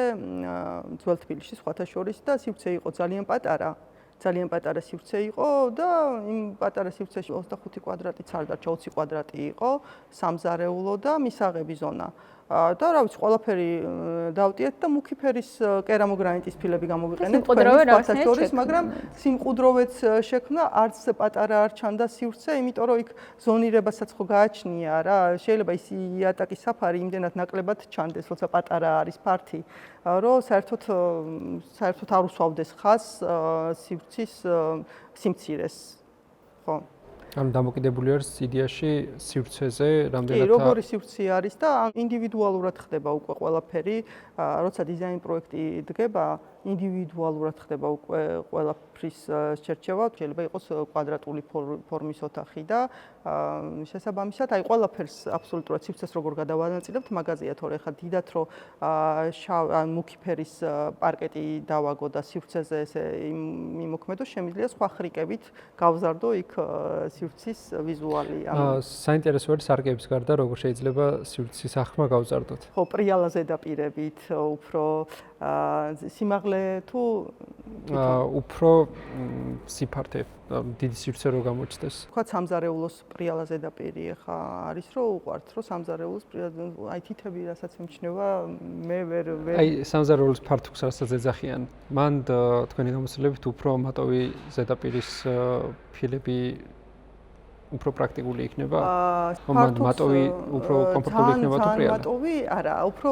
ძველ თბილისში სხვათა შორის და სივრცე იყო ძალიან პატარა სივრცე იყო და იმ პატარა სივრცეში 25 კვადრატიც არ დარჩა 20 კვადრატი იყო სამზარეულო და მისაღები ზონა. და რა ვიცი, ყველაფერი დავტიეთ და მუქი ფერის კერამოგრანიტის ფილები გამოვიყენეთ სხვათა შორის, მაგრამ სიმყუდროვეც შექმნა, არც პატარა არ ჩანდა სივრცე, იმიტომ რომ იქ ზონირებასაც ხო გააჩნია რა, შეიძლება ის იატაკის საფარი იმდენად ნაკლებად ჩანდეს, როცა პატარა არის ფართი, რომ საერთოდ არ უსვავდეს ხაზს სივრცის სიმცირეს. ხო. ანუ დამოკიდებული არის იდეაში სივრცეზე, რამდენად როგორი სივრცე არის და ინდივიდუალურად ხდება უკვე ყველაფერი, როცა დიზაინ პროექტი დგება, ინდივიდუალურად ხდება უკვე ყველაფრის შერჩევა, შეიძლება იყოს კვადრატული ფორმის ოთახი და შესაბამისად, აი ყველაფერს აბსოლუტურად სივრცეს როგორ გადავანაწილებთ, მაგაზია თორე ხა დიდათ რო მუქი ფერის პარკეტი დავაგო და სივრცეზე ესე იმოქმედო, შემიძლია სხვა ხრიკებით გავზარდო იქ სივრცის ვიზუალი. საინტერესო არის სარკეების გარდა როგორ შეიძლება სივრცის ახმა გავზარდოთ. ხო, პრიალა ზედაპირებით, უფრო სიმაღლე თუ უფრო სიფართე, დიდი სივრცე რო გამოჩნდეს. თქვა სამზარეულოს პრიალა ზედაპირი ხა არის რომ უყვართ რომ სამზარეულოს აი თითები რასაც ემჩნევა მე ვერ აი სამზარეულოს ფართობს რასაც ეძახიან. მან თქვენი გამოცდილებით უფრო მატოვი ზედაპირის ფილები უფრო პრაქტიკული იქნება? მატოვი უფრო კომფორტული იქნება თუ პრიალა? მატოვი არა, უფრო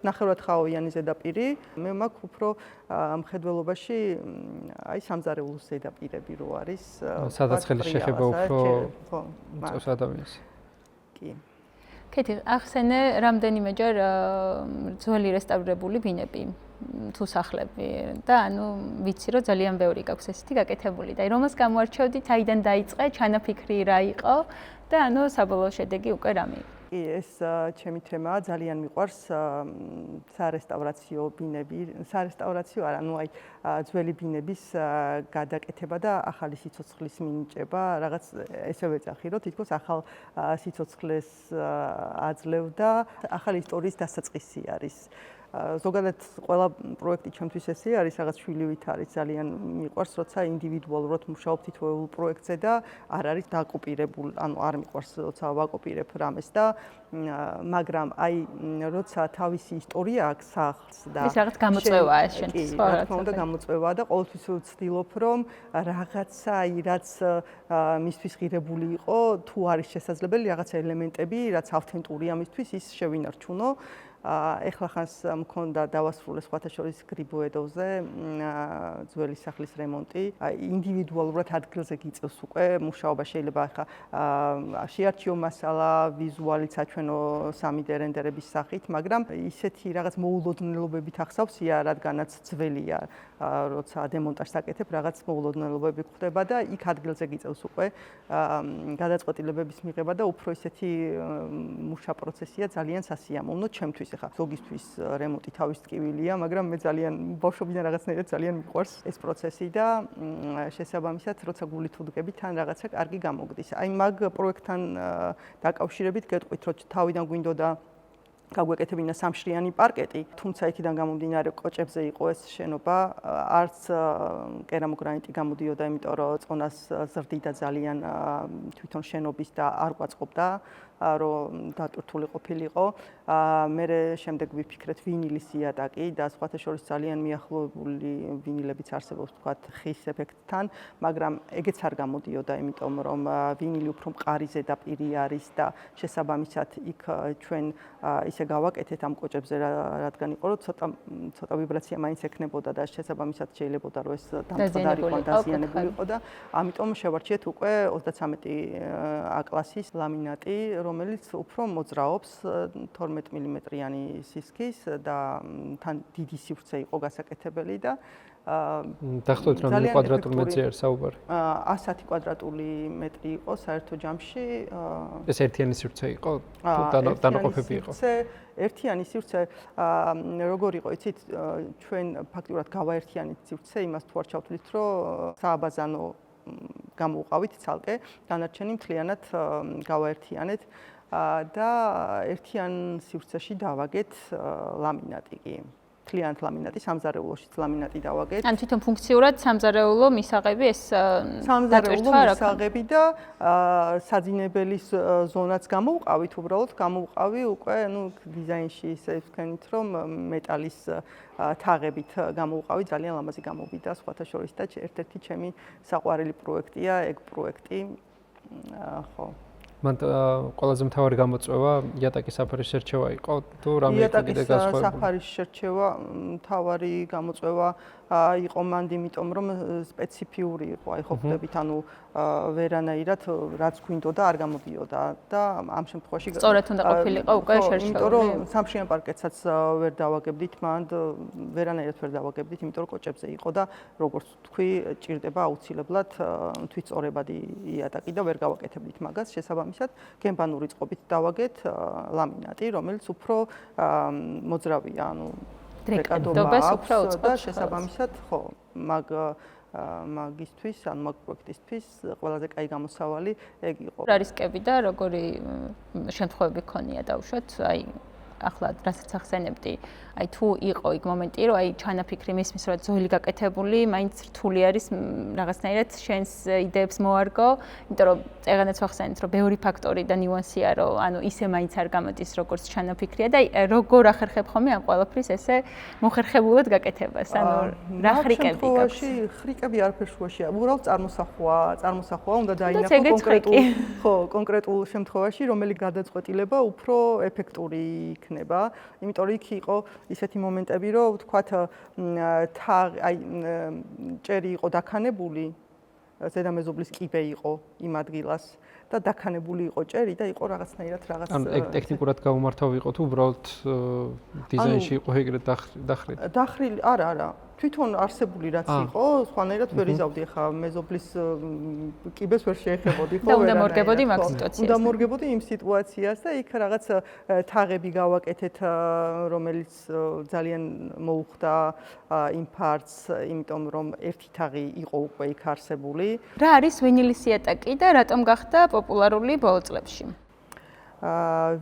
ნახევრად ხაოვიანი ზედაპირი. მე მაქვს უფრო მხედველობაში აი სამზარეულოს ზედაპირები რო არის. სადაც ხელის შეხება უფრო წოს ადამიანს. კი. კეთი, ახსენე რამდენიმეჯერ ძველი რესტავრირებული ბინები თუ სახლები და ანუ ვიცი რომ ძალიან ბევრი გაქვს ესეთი გაკეთებული და რომელს გამოარჩევდით, აიდან დაიწყე, ჩანაფიქრი რა იყო და ანუ საბოლოო შედეგი უკვე რამე იყო. კი, ეს ჩემი თემაა, ძალიან მიყვარს სარესტავრაციო ბინები, სარესტავრაციო არა, ну აი ძველი ბინების გადაკეთება და ახალი სიცოცხლის მინიჭება, რაღაც ესე ვეძახი, რომ თითქოს ახალ სიცოცხლეს აძლევდა, ახალი ისტორიის დასაწყისი არის. ზოგადად ყველა პროექტი ჩემთვის ესე არის, რაღაც შვილივით არის, ძალიან მიყვარს, როცა ინდივიდუალურად მუშაობ თითოეულ პროექტზე და არ არის დაკოპირებული, ანუ არ მიყვარს, როცა ვაკოპირებ რამეს და მაგრამ აი როცა თავისი ისტორია აქვს სახლს და ეს რაღაც გამოწვევაა ეს შენთვის ხო, რა თქმა უნდა გამოწვევაა და ყოველთვის ვცდილობ რომ რაღაცა აი რაც მისთვის ღირებული იყო, თუ არის შესაძლებელი რაღაცა ელემენტები, რაც ავთენტურია მისთვის, ის შევინარჩუნო. ეხლა ხანს მქონდა დავასრულე სხვათა შორის გრიბოედოვზე ძველი სახლის რემონტი. ინდივიდუალურად ადგილზე გიწევს უკვე მუშაობა, შეიძლება ახლა შეარჩიო მასალა, ვიზუალით საჩვენო 3D რენდერების სახით, მაგრამ ისეთი რაღაც მოულოდნელობებით ახსავსია, რადგანაც ძველია, როცა დემონტაჟს აკეთებ, რაღაც მოულოდნელობები ხდება და იქ ადგილზე გიწევს უკვე გადაწყვეტილებების მიღება და უფრო ისეთი მუშა პროცესია ძალიან სასიამოვნო ჩემთვის. ხა ზოგისთვის რემონტი თავის ტკივილია, მაგრამ მე ძალიან ბავშვობიდან რაღაცნაირად ძალიან მიყვარს ეს პროცესი და შესაბამისად, როცა გულით ვდგები, თან რაღაცა კარგი გამოგდის. აი მაგ პროექტთან დაკავშირებით გეტყვით, რომ თავიდან გვინდოდა გაგვეკეთებინა სამშრიანი პარკეტი, თუმცა იქიდან გამომდინარე კოჭებზე იყო ეს შენობა, არც კერამოგრანიტი გამოდიოდა, იმიტომ რომ წონას ზრდიდა ძალიან თვითონ შენობის და არ ყვაწყობდა, რომ დატვირთული ყოფილიყო. მერე შემდეგ ვიფიქრეთ ვინილის იატაკი და სხვათა შორის ძალიან მიახლოებული ვინილებიც არსებობს თქვათ ხის ეფექტთან, მაგრამ ეგეც არ გამოდიოდა, იმიტომ რომ ვინილი უფრო მყარი ზედაპირი არის და შესაბამისად იქ ჩვენ ისე გავაკეთეთ ამ კოჭებზე, რადგან იყო რომ ცოტა ვიბრაცია მაინც ექნებოდა და შესაბამისად შეიძლებოდა რომ ეს დამწვანარიყო, დაზიანებული იყო და ამიტომ შევარჩიეთ უკვე 33 A-კლასის ლამინატი, რომელიც უფრო მოძრაობს 12 მმ-იანი სისქის და თან დიდი სივრცე იყო გასაკეთებელი და დაახლოებით რამდენი კვადრატული მეტრია არის საუბარი? 110 კვადრატული მეტრი იყო საერთო ჯამში. ეს ერთიანი სივრცე იყო? დანაყოფები იყო? ერთიანი სივრცე როგორ იყო, იცით, ჩვენ ფაქტურად გავაერთიანეთ სივრცე, იმას თუ არ ჩავთვლით, რომ სააბაზანო გამოვყავით ცალკე, დანარჩენი მთლიანად გავაერთიანეთ და ერთიან სივრცეში დავაგეთ ლამინატი კი. მთლიანად ლამინატი, სამზარეულოშიც ლამინატი დავაგეთ. ან თვითონ ფუნქციურად სამზარეულო მისაღები ეს სამზარეულო მისაღები და საძინებელის ზონაც გამოვყავით, უბრალოდ გამოვყავი უკვე, დიზაინში ისე ვქენით, რომ მეტალის თაღებით გამოვყავი, ძალიან ლამაზი გამოვიდა სხვათა შორის და ერთ-ერთი ჩემი საყვარელი პროექტია ეგ პროექტი. ხო. მან ყველაზე მთავარი გამოწვევა იატაკის საფარის შერჩევა იყო თუ რამე კიდე განსხვავებული? იატაკის საფარის შერჩევა მთავარი გამოწვევა იყო მანდ, იმიტომ რომ სპეციფიური იყო, აი ხო ხვდებით, ანუ ვერანაირად რაც გვინდოდა არ გამოდიოდა და ამ შემთხვევაში სწორად უნდა ყოფილიყო უკვე შერჩეული. იმიტომ რომ სამშრიან პარკეტსაც ვერ დავაგებდით მანდ, ვერანაირად ვერ დავაგებდით, იმიტომ რომ კოჭებზე იყო და როგორც თქვი, ჭირდება აუცილებლად თვითწორებადი იატაკი და ვერ გავაკეთებდით მაგას, შესაბამისად გემბანური წყობით დავაგეთ ლამინატი, რომელიც უფრო მოძრავია, ანუ დრეკადობას უფრო უწყობს და შესაბამისად, ხო, მაგ მაგისთვის, ან მაგ პროექტისთვის ყველაზე კაი გამოსავალი ეგ იყო. რა რისკები და როგორი შემთხვევები ქონია დავუშვათ, აი ახლა რასაც ახსენებდი, აი თუ იყო იქ მომენტი, რომ აი ჩანაფიქრი მისმის, რომ ძველი გაკეთებული, მაინც რთული არის რაღაცნაირად შენს იდეებს მოარგო, იმიტომ რომ წეგანაც ახსენეთ, რომ ბევრი ფაქტორი და ნიუანსია, რომ ანუ ისე მაინც არ გამოდის როგორც ჩანაფიქრია და აი როგორ ახერხებ ხომი ამ ყველაფრის ესე მოხერხებულად გაკეთებას, ანუ რა ხრიკები გაქვს? ხრიკები არაფერ შუაშია. უბრალოდ წარმოსახვა უნდა დაინახო კონკრეტულ შემთხვევაში, რომელი გადაწყვეტილება უფრო ეფექტური იქნება, იმიტომ რომ იქ იყო ისეთი მომენტები, რომ ვთქვათ, აი ჭერი იყო დაქანებული, ზედამეზობლის კიბე იყო იმ ადგილას და დაქანებული იყო ჭერი და იყო რაღაცნაირად რაღაც ანუ ტექნიკურად გამომართავ იყო თუ უბრალოდ დიზაინში იყო ეგრეთ დახრილი? დახრილი, არა. თვითონ არსებული რაც იყო, სხვანაირად ვერ იზავდი ხა მეზობლის კიბეს ვერ შეეხებოდი ხო? და უნდა მორგებოდი მაგ სიტუაციას. უნდა მორგებოდი იმ სიტუაციას და იქ რაღაც თაღები გავაკეთეთ, რომელიც ძალიან მოუხდა იმ ფარტს, იმიტომ რომ ერთი თაღი იყო უკვე იქ არსებული. რა არის ვინილის იატაკი და რატომ გახდა პოპულარული ბოლო წლებში?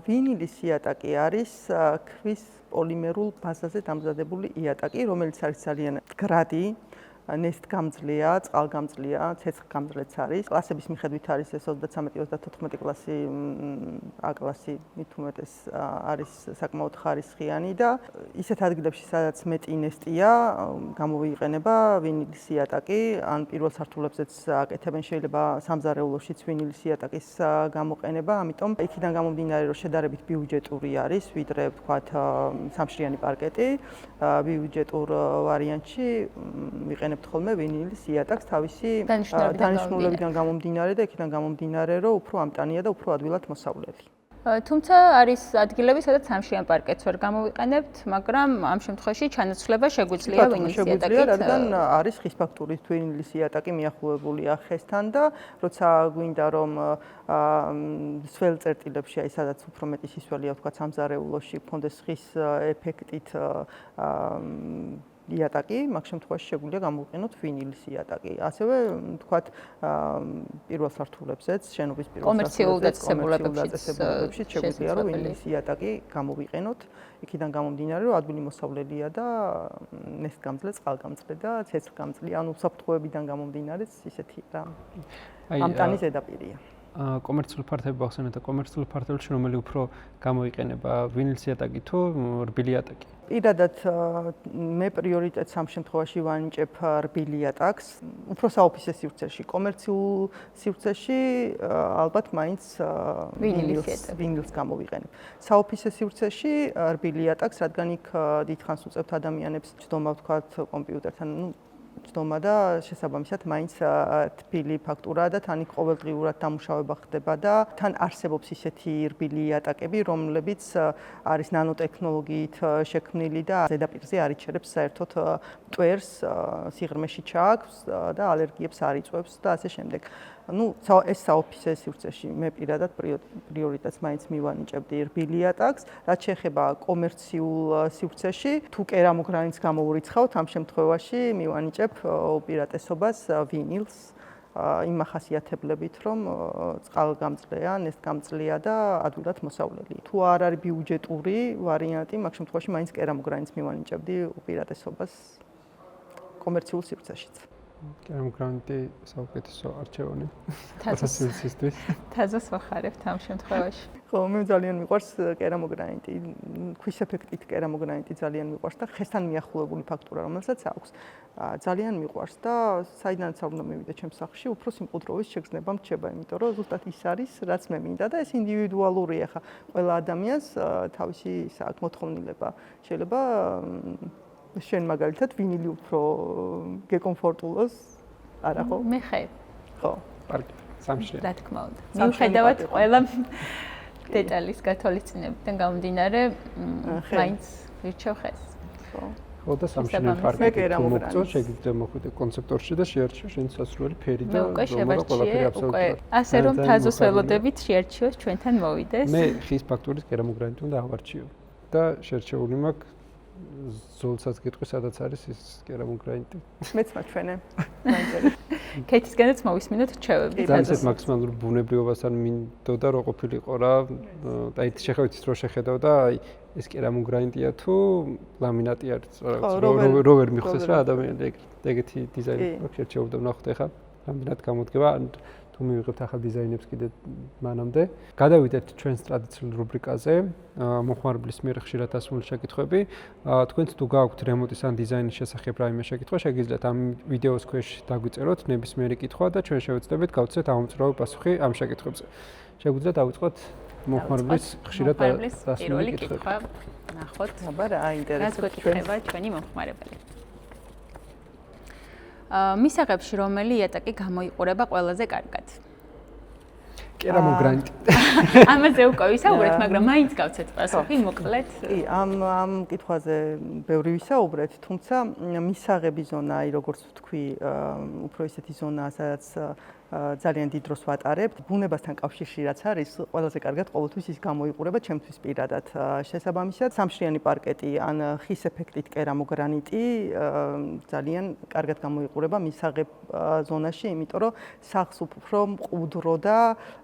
ვინილის იატაკი არის ქვის პოლიმერულ ბაზაზე დამზადებული იატაკი, რომელიც არის ძალიან მდგრადი, ნესტგამძლეა, წყალგამძლეა, ცეცხლგამძლეც არის. კლასების მიხედვით არის ეს 33-34 კლასი, A კლასი მით უმეტეს არის საკმაოდ ხარისხიანი და ისეთ ადგილებში, სადაც მეტი ნესტია, გამოვიყენება ვინილის იატაკი, ან პირველ სართულებზეც აკეთებენ, შეიძლება სამზარეულოშიც ვინილის იატაკის გამოყენება, ამიტომ იქიდან გამომდინარე, რომ შედარებით ბიუჯეტური არის, ვიდრე ვთქვათ სამშრიანი პარკეტი, ბიუჯეტურ ვარიანტში ვიყენებთ ხოლმე ვინილის იატაკს თავისი დანიშნულებიდან გამომდინარე და იქიდან გამომდინარე, რომ უფრო ამტანია და უფრო ადვილად მოსავლელი. თუმცა არის ადგილები, სადაც სამშრიან პარკეტს ვერ გამოვიყენებთ, მაგრამ ამ შემთხვევაში ჩანაცვლება შეგვიძლია ვინილის იატაკით. რადგან არის ხის ფაქტურის ვინილის იატაკი მიახლოებულია ხესთან და როცა გვინდა რომ სველ წერტილებში, აი სადაც უფრო მეტი სისველია, ვთქვათ, სამზარეულოში გქონდეს ხის ეფექტით იატაკი, მაგ შემთხვევაში შეგვიძლია გამოვიყენოთ ვინილის იატაკი. ასევე, ვთქვათ, პირველ სართულებზეც, შენობის პირველ სართულებზეც შეგვიძლია რომ ვინილის იატაკი გამოვიყენოთ. იქიდან გამომდინარე, რომ ადვილი მოსავლელია და ნესტგამძლე, წყალგამძლე და ცეცხლგამძლე, ანუ საფრთხეებიდან გამომდინარე ისეთი რა ამტანი ზედაპირია. კომერციული ფართები ახსენეთ და კომერციული ფართებში რომელი უფრო გამოიყენება ვინილის იატაკი თუ რბილი იატაკი? პირადად მე პრიორიტეტს ამ შემთხვევაში ვანიჭებ რბილი იატაკს, უფრო საოფისე სივრცეში, კომერციულ სივრცეში ალბათ მაინც ვინილს გამოვიყენებ. საოფისე სივრცეში რბილი იატაკს, რადგან იქ დიდხანს უწევთ ადამიანებს ჯდომა, ვთქვათ, კომპიუტერთან, ჯდომა და შესაბამისად მაინც თბილი ფაქტურაა და თან იქ ყოველდღიურად დამუშავება ხდება და თან არსებობს ისეთი რბილი იატაკები, რომლებიც არის ნანოტექნოლოგიით შექმნილი და ზედაპირზე არ იჩერებს საერთოდ მტვერს, სიღრმეში ჩააქვს და ალერგიებს არ იწვევს და ასე შემდეგ. ну, ეს საოფისე სივრცეში მე პირადად პრიორიტეტს მაინც მივანიჭებდი რბილი იატაკს, რაც შეეხება კომერციულ სივრცეში, თუ კერამოგრანიტს გამოურიცხავთ, ამ შემთხვევაში მივანიჭებ უპირატესობას ვინილს, იმ ახასიათებლებით, რომ წყალგამძლეა, ნესტგამძლეა და ადვილად მოსავლელი. თუ არ არის ბიუჯეტური ვარიანტი, მაგ შემთხვევაში მაინც კერამოგრანიტს მივანიჭებდი უპირატესობას კომერციულ სივრცეშიც. კერამოგრანიტი საუკეთესო არჩევანი ფოტოსინთეზისთვის. თაზოს ვახარებთ ამ შემთხვევაში. ხო, მე ძალიან მიყვარს კერამოგრანიტი. ქვის ეფექტით კერამოგრანიტი ძალიან მიყვარს და ხესთან მიახლოებული ფაქტურა, რომელსაც აქვს. ძალიან მიყვარს და საიდანაც არ უნდა მივიდე ჩემს სახლში, უფრო სიმყუდროვის შეგრძნება მრჩება, იმიტომ რომ ზუსტად ის არის, რაც მე მინდა და ეს ინდივიდუალურია ხა. ყველა ადამიანს თავისი მოთხოვნილება შეიძლება შენ მაგალითად ვინილი უფრო გეკომფორტულოს, არა ხო? მე ხე. ხო, პარკი, სამშრიანი. რა თქმა უნდა. მიუხედავად ყველა დეტალის გათვალისწინებიდან გამომდინარე, მაინც ვირჩევ ხეს. ხო. ხო და სამშრიანი პარკი მოგწონს, შეგიძლია მოხვიდე კონცეპტორში და შეარჩიო შენ სასურველი ფერი და ყველაფერი აბსოლუტურად. ასე რომ თაზოს ველოდებით შეარჩიოს ჩვენთან მოვიდეს. მე ხის ფაქტურის კერამოგრანიტი უნდა ავარჩიო და შერჩეული მაქვს ზოლსაც გეტყვი, სადაც არის ის კერამოგრანიტი. მეც მაჩვენე. მაინტერესებს. კეთისგანაც მოვისმინოთ რჩევები. ძალიან მაქსიმალურ ბუნებრივობასთან მინდოდა რო ყოფილიყო რა. აი შეხედავთ ის რო შეხედავ და აი ეს კერამოგრანიტია თუ ლამინატი არის. რო ვერ მიხსეს რა ადამიანები ეგეთი დიზაინი აქვს შევდო ნახოთ ახლა. რამდენად გამოდგება თუ მივიღებთ ახალ დიზაინებს კიდე მანამდე. გადავიდეთ ჩვენს ტრადიციულ რუბრიკაზე, მოხმარებლის მიერ ხშირად ასმული შეკითხვები. თქვენც თუ გააქვთ რემონტის ან დიზაინის შესახებ რაიმე შეკითხვა, შეგიძლიათ ამ ვიდეოს ქვეშ დაგვიწეროთ ნებისმიერი კითხვა და ჩვენ შევეცდებით გავცეთ ამომწრავი პასუხი ამ შეკითხვებზე. შეგვიძლია დავიწყოთ მოხმარებლის ხშირად ასმული კითხვა. ნახოთ. აბა რა ინტერესებს რაც გვეკითხება ჩვენი მომხმარებელი. მისაღებში რომელი იატაკი გამოიყურება ყველაზე კარგად? კერამოგრანიტი. ამაზე უკვე ვისაუბრეთ, მაგრამ მაინც გავცეთ პასუხი, მოკლედ. კი, ამ კითხვაზე ბევრი ვისაუბრეთ, თუმცა მისაღები ზონა, აი როგორც ვთქვი, უფრო ისეთი ზონაა, სადაც ძალიან დიდ დროს ვატარებთ. ბუნებასთან კავშირში რაც არის, ყველაზე კარგად ყოველთვის ის გამოიყურება ჩემთვის პირადად. შესაბამისად, სამშრიანი პარკეტი ან ხის ეფექტით კერამოგრანიტი ძალიან კარგად გამოიყურება მისაღებ ზონაში, იმიტომ რომ სახლს უფრო მყუდრო და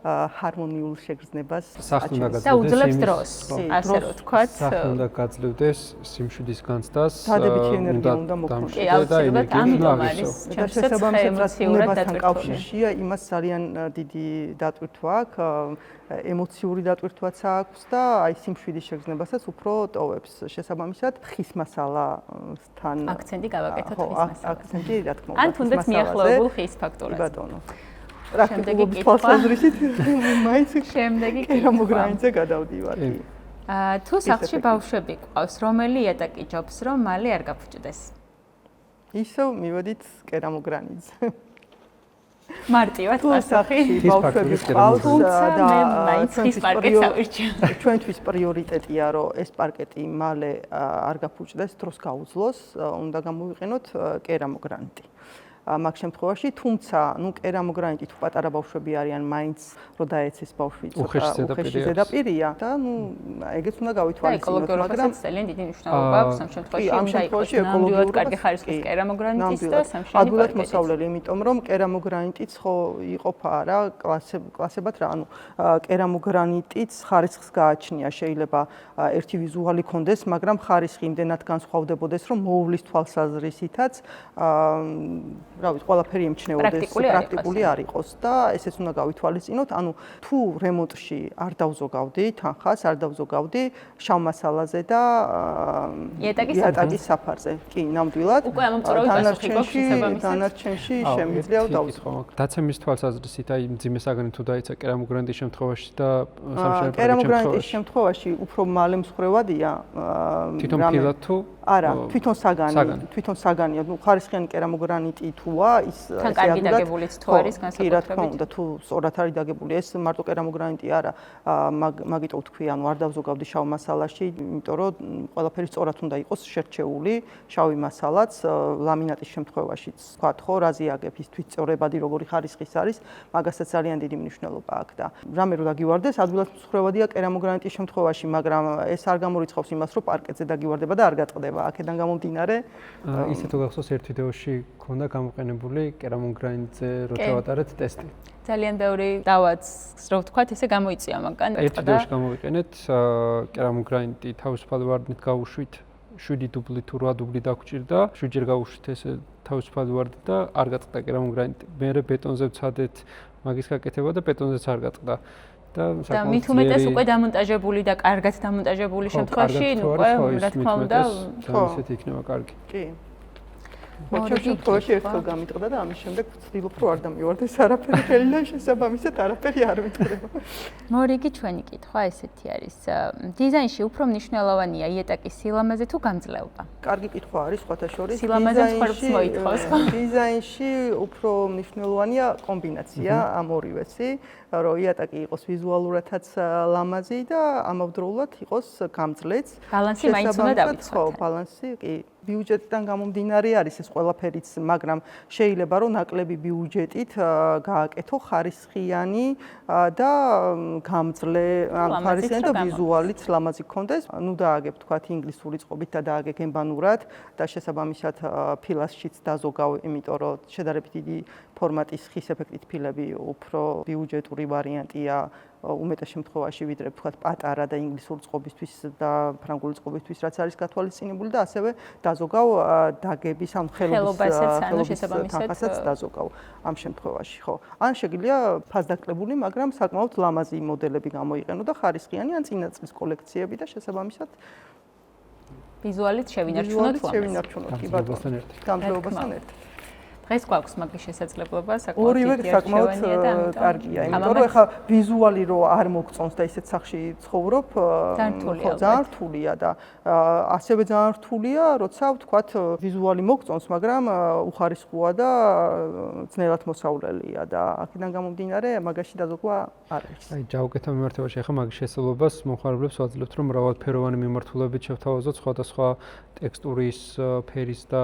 ჰარმონიულ შეგრძნებას აჩენს. და უძლებს დროს, ასე რომ ვთქვათ. სახლი უნდა გაძლევდეს სიმშვიდის განცდას. დადებითი ენერგია უნდა მოქმედოს. კი, აუცილებლად ამიტომ არის ჩემსაც ემოციურად დატვირთვაშია, იმას ძალიან დიდი დატვირთვა აქვს, ემოციური დატვირთვაც აქვს და აი სიმშვიდის შეგრძნებასაც უფრო ტოვებს. შესაბამისად, ხის მასალასთან აქცენტი გავაკეთოთ ხის მასალაზე. აქცენტი რა თქმა უნდა. ან თუნდაც მიახლოებულ ხის ფაქტორაზე. ბატონო. პრაქტიკული თვალსაზრისით მაინც შემდეგი კერამოგრანიტზე გადავდივარ. თუ სახლში ბავშვები ყავს, რომელი იატაკი ჯობს, რომ მალე არ გაფუჭდეს? ისევ მივედით კერამოგრანიტზე. მარტივად პასუხი. ბავშვები ყავს და მაინც ხის პარკეტს ავირჩიო. ჩვენთვის პრიორიტეტია, რომ ეს პარკეტი მალე არ გაფუჭდეს, დროს გაუძლოს, უნდა გამოვიყენოთ კერამოგრანიტი. მაგ შემთხვევაში, თუმცა, კერამოგრანიტი თუ პატარა ბავშვები არიან, მაინც რო დაეცეს ბავშვი უხეში ზედაპირია და ეგეც უნდა გავითვალისწინოთ, მაგრამ ძალიან დიდი მნიშვნელობა აქვს ამ შემთხვევაში, ამ შემთხვევაში ეკოლოგიურად კარგი ხარისხის კერამოგრანიტის და სამშრიანი ადვილად მოსავლელი, იმიტომ რომ კერამოგრანიტიც ხო იყოფა რა კლასებად რა, კერამოგრანიტიც ხარისხს გააჩნია, შეიძლება ერთი ვიზუალი კონდეს, მაგრამ ხარისხი იმდენად განსხვავდებოდეს, რომ მოუვლის თვალსაზრისითაც რავი, ყველაფერი ემჩნეოდეს, პრაქტიკული არ იყოს და ესეც უნდა გავითვალისწინოთ. ანუ თუ რემონტში არ დავზოგავდი თანხას, არ დავზოგავდი შავ მასალაზე და იატაკის საფარზე. კი, ნამდვილად. უკვე ამომწურავი პასუხი გვაქვს შესაბამისად. დანარჩენში შემიძლია დავზოგავ. დაცემის თვალსაზრისით აი მძიმე საგანი თუ დაიცა კერამოგრანიტის შემთხვევაში და სამშრიანი კერამოგრანიტის შემთხვევაში უფრო მალე მსხვერვადია. თვითონ ფილად თუ არა, თვითონ საგანია. ნუ ხარისხიანი კერამოგრანიტი თუა, ის თან კარგი დაგებულიც თუ არის განსაკუთრებით. კი, რა თქმა უნდა, თუ სწორად არის დაგებული, ეს მარტო კერამოგრანიტი არა, მაგიტო ვთქვი, ანუ არ დავზოგავდი შავ მასალაში, იმიტომ რომ ყველაფერი სწორად უნდა იყოს შერჩეული, შავი მასალაც, ლამინატის შემთხვევაშიც, ვთქვათ, ხო, რაზე აგებ ის თვითწორებადი როგორი ხარისხის არის, მაგასაც ძალიან დიდი მნიშვნელობა აქვს და რამე რო დაგივარდეს, ადვილად მსხვერვადია კერამოგრანიტის შემთხვევაში, მაგრამ ეს არ გამორიცხავს იმას, რომ პარკეტზე დაგივარდება და არ გატყდება. აქედან გამომდინარე, ისე თუ გახსოვს ერთ ვიდეოში ქონდა გამოყენებული კერამოგრანიტზე რო ჩავატარეთ ტესტი. ძალიან ბევრი დავაც, რო ვთქვათ, ესე გამოიწია მაგან. ერთ ვიდეოში გამოვიყენეთ კერამოგრანიტი თავისუფალ ვარდნით გავუშვით 7 დუბლი თუ 8 დუბლი დაგვჭირდა, 7ჯერ გავუშვით ესე თავისუფალ ვარდნით და არ გაწყდა კერამოგრანიტი. მერე ბეტონზე ვცადეთ მაგის გაკეთება და ბეტონზეც არ გაწყდა. და მით უმეტეს უკვე დამონტაჟებული და კარგად დამონტაჟებული შემთხვევაში, უკვე რა თქმა უნდა, ისეთი იქნება კარგი. კი. მოჩვენე შემთხვევაში ერთხელ გამიტყდა და ამის შემდეგ ვცდილობ რომ არ დამივარდეს არაფერი ხელიდან შესაბამისად არაფერი არ ვიტყდება. მორიგი ჩვენი კითხვა ესეთი არის. დიზაინში უფრო მნიშვნელოვანია იატაკის სილამაზე თუ გამძლეობა? კარგი კითხვა არის სხვათა შორის. სილამაზე მსხვერპლს მოითხოვს. დიზაინში უფრო მნიშვნელოვანია კომბინაცია ამ ორივესი, რომ იატაკი იყოს ვიზუალურადაც ლამაზი და ამავდროულად იყოს გამძლეც. ბალანსი მაინც უნდა დავიწყოთ. ხო, ბალანსი კი. ბიუჯეტიდან გამომდინარე არის ეს ყველაფერიც, მაგრამ შეიძლება რომ ნაკლები ბიუჯეტით გააკეთო ხარისხიანი და გამძლე, ან ხარისხიანი და ვიზუალიც ლამაზი გქონდეს. ნუ დააგებ თქვათ ინგლისური წყობით და დააგე გემბანურად და შესაბამისად ფილასშიც დაზოგავ, იმიტომ რომ შედარებით დიდი ფორმატის ხის ეფექტით ფილები უფრო ბიუჯეტური ვარიანტია უმეტეს შემთხვევაში ვიდრე თქვათ პატარა და ინგლისური წყობისთვის და ფრანგული წყობისთვის რაც არის გათვალისწინებული და ასევე დაზოგავ დაგების ამ ხელობის თანხასაც დაზოგავ ამ შემთხვევაში ხო ან შეგიძლია ფასდაკლებული მაგრამ საკმაოდ ლამაზი მოდელები გამოიყენო და ხარისხიანი ან წინაწლის კოლექციები და შესაბამისად ვიზუალით შევინარჩუნოთ კი ბატონო გამძლეობასთან ერთად დღეს გვაქვს მაგის შესაძლებლობა ორივე საკმაოდ კარგია, იმიტომ რომ ეხლა ვიზუალი რო არ მოგწონს და ისეთ სახში ცხოვრობ, ძალიან რთულია და ასევე ძალიან რთულია, როცა ვთქვათ ვიზუალი მოგწონს, მაგრამ უხარისხოა და ძნელად მოსავლელია და აქედან გამომდინარე მაგაში დაზოგვა არ არის. აი, ჯაუკეთა მიმართებაში ეხლა მაგის შესაძლებლობას მომხმარებლებს ვაძლევთ, რომ მრავალფეროვანი მიმართულებით შევთავაზოთ სხვადასხვა ტექსტურის, ფერის და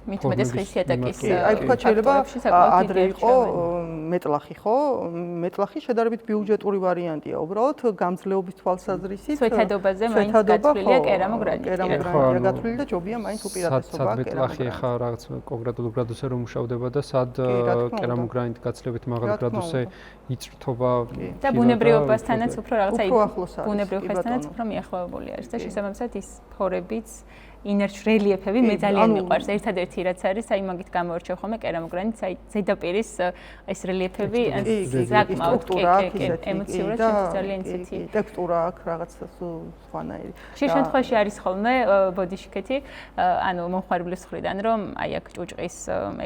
მitmedes ხისიატაკის აი თქვა შეიძლება ადრე იყო მეტლახი ხო? მეტლახი შედარებით ბიუჯეტური ვარიანტია. უბრალოდ გამძლეობის თვალსაზრისით სვეთადობაზე მაინც გათვლილია კერამოგრანიტი. კერამოგრანიტია გათვლილი და ჯობია მაინც უპირატესობა კერამოგრანიტი. მეტლახი ხა რაღაც კონკრეტულ გრადუსზე რომ მუშავდება და სად კერამოგრანიტი გაცილებით მაღალ გრადუსზე იწრთობა და ბუნებრიობასთანაც უფრო რაღაცა ბუნებრივ ხესთანაც უფრო მიახლოებული არის და შესაბამისად ის ფორებიც ინერჩ რელიეფები მე ძალიან მიყვარს. ერთადერთი რაც არის, აი მაგით გამორჩევ ხოლმე კერამოგრანიტს, აი ზედაპირის ეს რელიეფები საკმაოდ ემოციურად ძალიან ისეთი ტექსტურა აქვს რაღაცა სხვანაირი. ხშირ შემთხვევაში არის ხოლმე ბოდიშიკეთი, ანუ მომხმარებლის მხრიდან, რომ აი აქ ჭუჭყის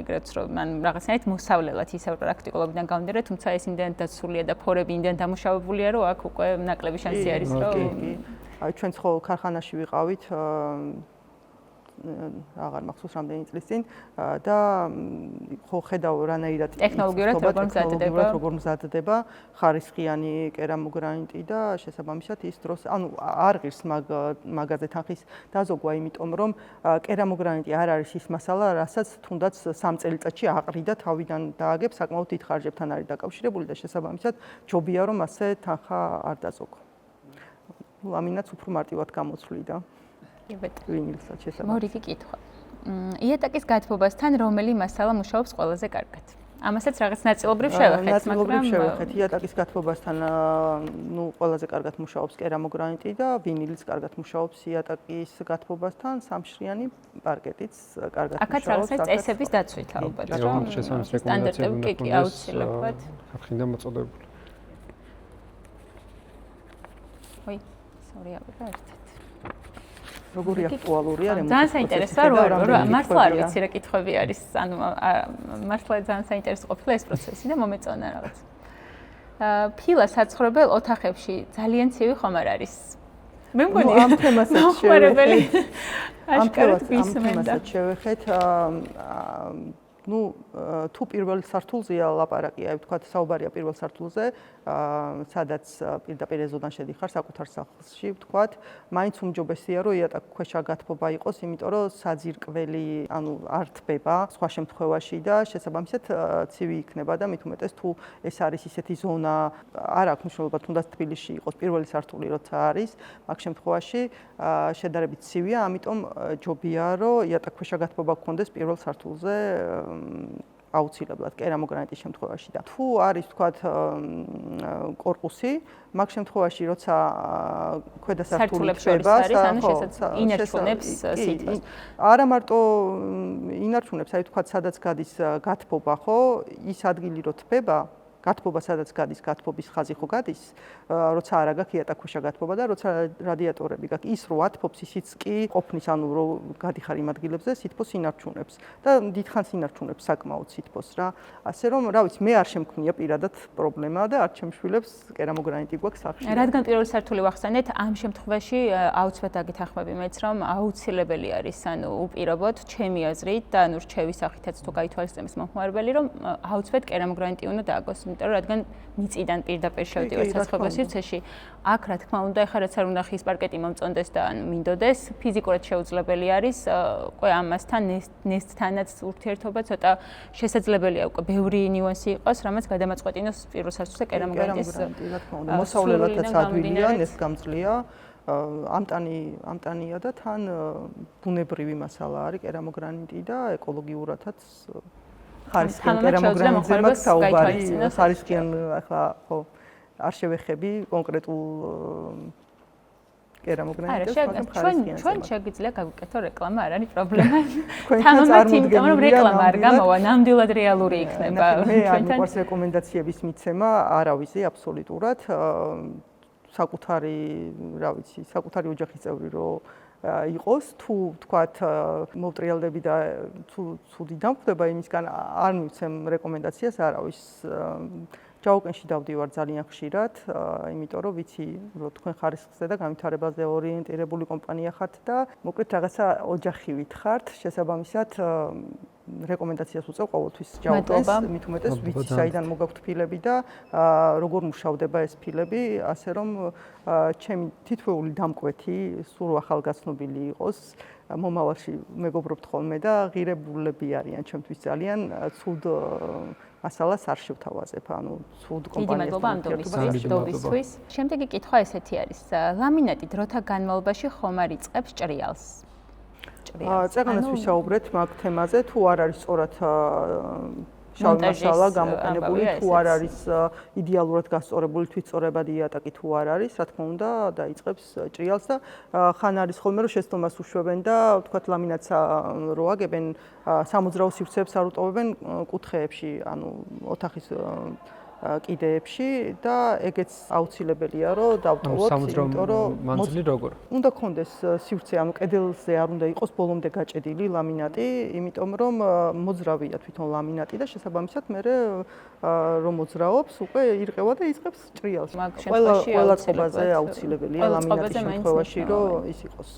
ეგრეთ რომ ან რაღაცნაირად მოსავლელად ისევ პრაქტიკულობიდან გამომდინარე, თუმცა ეს იმდენად დაცულია და ფორები იმდენად დამუშავებულია, რომ აქ უკვე ნაკლები შანსი არის, რომ აი ჩვენც ხო ქარხანაში ვიყავით აღარ მახსოვს რამდენი წლის წინ და ხო ხედავ რანაირად ტექნოლოგიურად როგორ მზადდება ხარისხიანი კერამოგრანიტი და შესაბამისად ის დროს ანუ არ ღირს მაგაზე თანხის დაზოგვა იმიტომ რომ კერამოგრანიტი არ არის ის მასალა რასაც თუნდაც 3 წელიწადში აყრიდა თავიდან დააგებ საკმაოდ დიდ ხარჯებთან არის დაკავშირებული და შესაბამისად ჯობია რომ ასე თანხა არ დაზოგო ლამინაც უფრო მარტივად გამოცვლიდა ვინილსაც შესაძლოა. მორიგი კითხვა. იატაკის გათბობასთან რომელი მასალა მუშაობს ყველაზე კარგად? ამასაც რაღაც ნაწილობრივ შევეხეთ, ნაწილობრივ შევეხეთ. იატაკის გათბობასთან ნუ ყველაზე კარგად მუშაობს კერამოგრანიტი და ვინილიც კარგად მუშაობს იატაკის გათბობასთან, სამშრიანი პარკეტიც კარგად მუშაობს. აქაც რაღაცა წესების დაცვით ალბათ, რომ სტანდარტები კი აუცილებლად. ხახინდა მოწოდებული. ой, sorry, აბა ერთად. როგორი აქტუალურია რემონტი? ძალიან საინტერესოა, რომ მართლა არ ვიცი რა კითხვები არის. ანუ მართლა ძალიან საინტერესო ყოფილა ეს პროცესი და მომეწონა რაღაც. ფილა საცხოვრებელ ოთახებში ძალიან ცივი ხომ არ არის? მე მგონი ამ თემასაც შევეხეთ. ნუ თუ პირველ სართულზეა ლაპარაკი, აი ვთქვათ საუბარია პირველ სართულზე, სადაც პირდაპირ ეზოდან შედიხარ საკუთარ სახლში, ვთქვათ, მაინც უმჯობესია რომ იატაკქვეშა გათბობა იყოს, იმიტომ რომ საძირკველი, ანუ არ თბება სხვა შემთხვევაში და შესაბამისად ცივი იქნება და მით უმეტეს თუ ეს არის ისეთი ზონა, არ აქვს მნიშვნელობა თუნდაც თბილისში იყოს პირველი სართული როცა არის, მაგ შემთხვევაში შედარებით ცივია, ამიტომ ჯობია რომ იატაკქვეშა გათბობა გქონდეს პირველ სართულზე აუცილებლად კერამოგრანიტის შემთხვევაში და თუ არის თქვათ კორპუსი მაგ შემთხვევაში როცა ქვედა სართული თბება ინარჩუნებს სითბოს არა მარტო ინარჩუნებს აი თქვათ სადაც გადის გათბობა ხო ის ადგილი რო თბება გათბობა სადაც გადის, გათბობის ხაზი ხო გადის, როცა არა გაქვს იატაკქვეშა გათბობა და როცა რადიატორები გაქვს, ის რო ათბობს, ისიც კი ყოფნის, ანუ რო გადიხარ იმ ადგილებზე, სითბოს ინარჩუნებს და დიდხანს ინარჩუნებს საკმაოდ სითბოს რა. ასე რომ, რა ვიცი, მე არ შემქმნია პირადად პრობლემა და არ შემშვილებს კერამოგრანიტი გვაქვს სახში. რადგან პირველი სართული ვახსენეთ, ამ შემთხვევაში აუცილებლად დაგითანხმები მეც, რომ აუცილებელი არის, ანუ უპირობოდ ჩემი აზრით და ანუ რჩევის სახითაც თუ გაითვალისწინებს მომხმარებელი, რომ აუცილებლად კერამოგრანიტი უნდა დააგოს, იმიტომ რომ რადგან მიწიდან პირდაპირ შევდივართ საცხობელ სივრცეში, აქ რა თქმა უნდა, ეხლა რაც არ უნდა ხის პარკეტი მომწონდეს და ანუ მინდოდეს, ფიზიკურად შეუძლებელი არის, უკვე ამასთან ნესტთანაც ურთიერთობა ცოტა შესაძლებელია უკვე ბევრი ნიუანსი იყოს, რამაც გადამაწყვეტინოს პირველ სართულზე კერამოგრანიტის რა თქმა უნდა, მოსავლელადაც ადვილია, ნესტგამძლეა. ამტანია და თან ბუნებრივი მასალა არის კერამოგრანიტი და ეკოლოგიურადაც ხარისხიან კერამოგრანიტზე მაქვს საუბარი. ხარისხიან ახლა ხო არ შევეხები კონკრეტულ კერამოგრანიტებს, მაგრამ ხარისხიან. ჩვენ შეგვიძლია გავუკეთო რეკლამა, არ არის პრობლემა. თამამად იმიტომ რომ რეკლამა არ გამოვა, ნამდვილად რეალური იქნება. მე არ მიყვარს რეკომენდაციების მიცემა, არავის აბსოლუტურად. საკუთარი, რა ვიცი, საკუთარი ოჯახის წევრი რო იყოს, თუ თქვათ მოვტრიალდები და თუ ცუდი დამხვდება იმისგან არ მივცემ რეკომენდაციას არავის. ჯაუკენში დავდივარ ძალიან ხშირად, იმიტომ რომ ვიცი, რომ თქვენ ხარისხზე და განვითარებაზე ორიენტირებული კომპანია ხართ და მოკლედ რაღაცა ოჯახივით ხართ, შესაბამისად რეკომენდაციას უწევ ყოველთვის ჯაუკენს, მით უმეტეს ვიცი საიდან მოგაქვთ ფილები და როგორ მუშავდება ეს ფილები, ასე რომ ჩემი თითოეული დამკვეთი სულ ახალგაზრდობილი იყოს, მომავალში მეგობრობთ ხოლმე და ღირებულები არიან ჩემთვის ძალიან ცუდ მასალას არ შევთავაზებ, ანუ ცუდ კომპანიასთან. დიდი მადლობა ამ დობისთვის. შემდეგი კითხვა ესეთი არის: ლამინატი დროთა განმავლობაში ხომ არ იწყებს ჭრიალს? წეგანაც ვისაუბრეთ მაგ თემაზე, თუ არ არის სწორად შავი მასალა გამოყენებული, თუ არ არის იდეალურად გასწორებული თვითწორებადი იატაკი თუ არ არის, რა თქმა უნდა, დაიწყებს ჭრიალს და ხან არის ხოლმე რომ შეცდომას უშვებენ და ვთქვათ ლამინატს რო აგებენ, სამოძრაო სივრცეებს არ უტოვებენ კუთხეებში, ანუ ოთახის კიდეებში და ეგეც აუცილებელია რომ დავტოვოთ, იმიტომ რომ მანძილი როგორ? უნდა გქონდეს სივრცე, ანუ კედელზე არ უნდა იყოს ბოლომდე გაჭედილი ლამინატი, იმიტომ რომ მოძრავია თვითონ ლამინატი და შესაბამისად მე რომ მოძრაობს, უკვე ირყევა და იწყებს ჭრიალს. ყველა წყობაზე აუცილებელია ლამინატის შემთხვევაში, რომ ის იყოს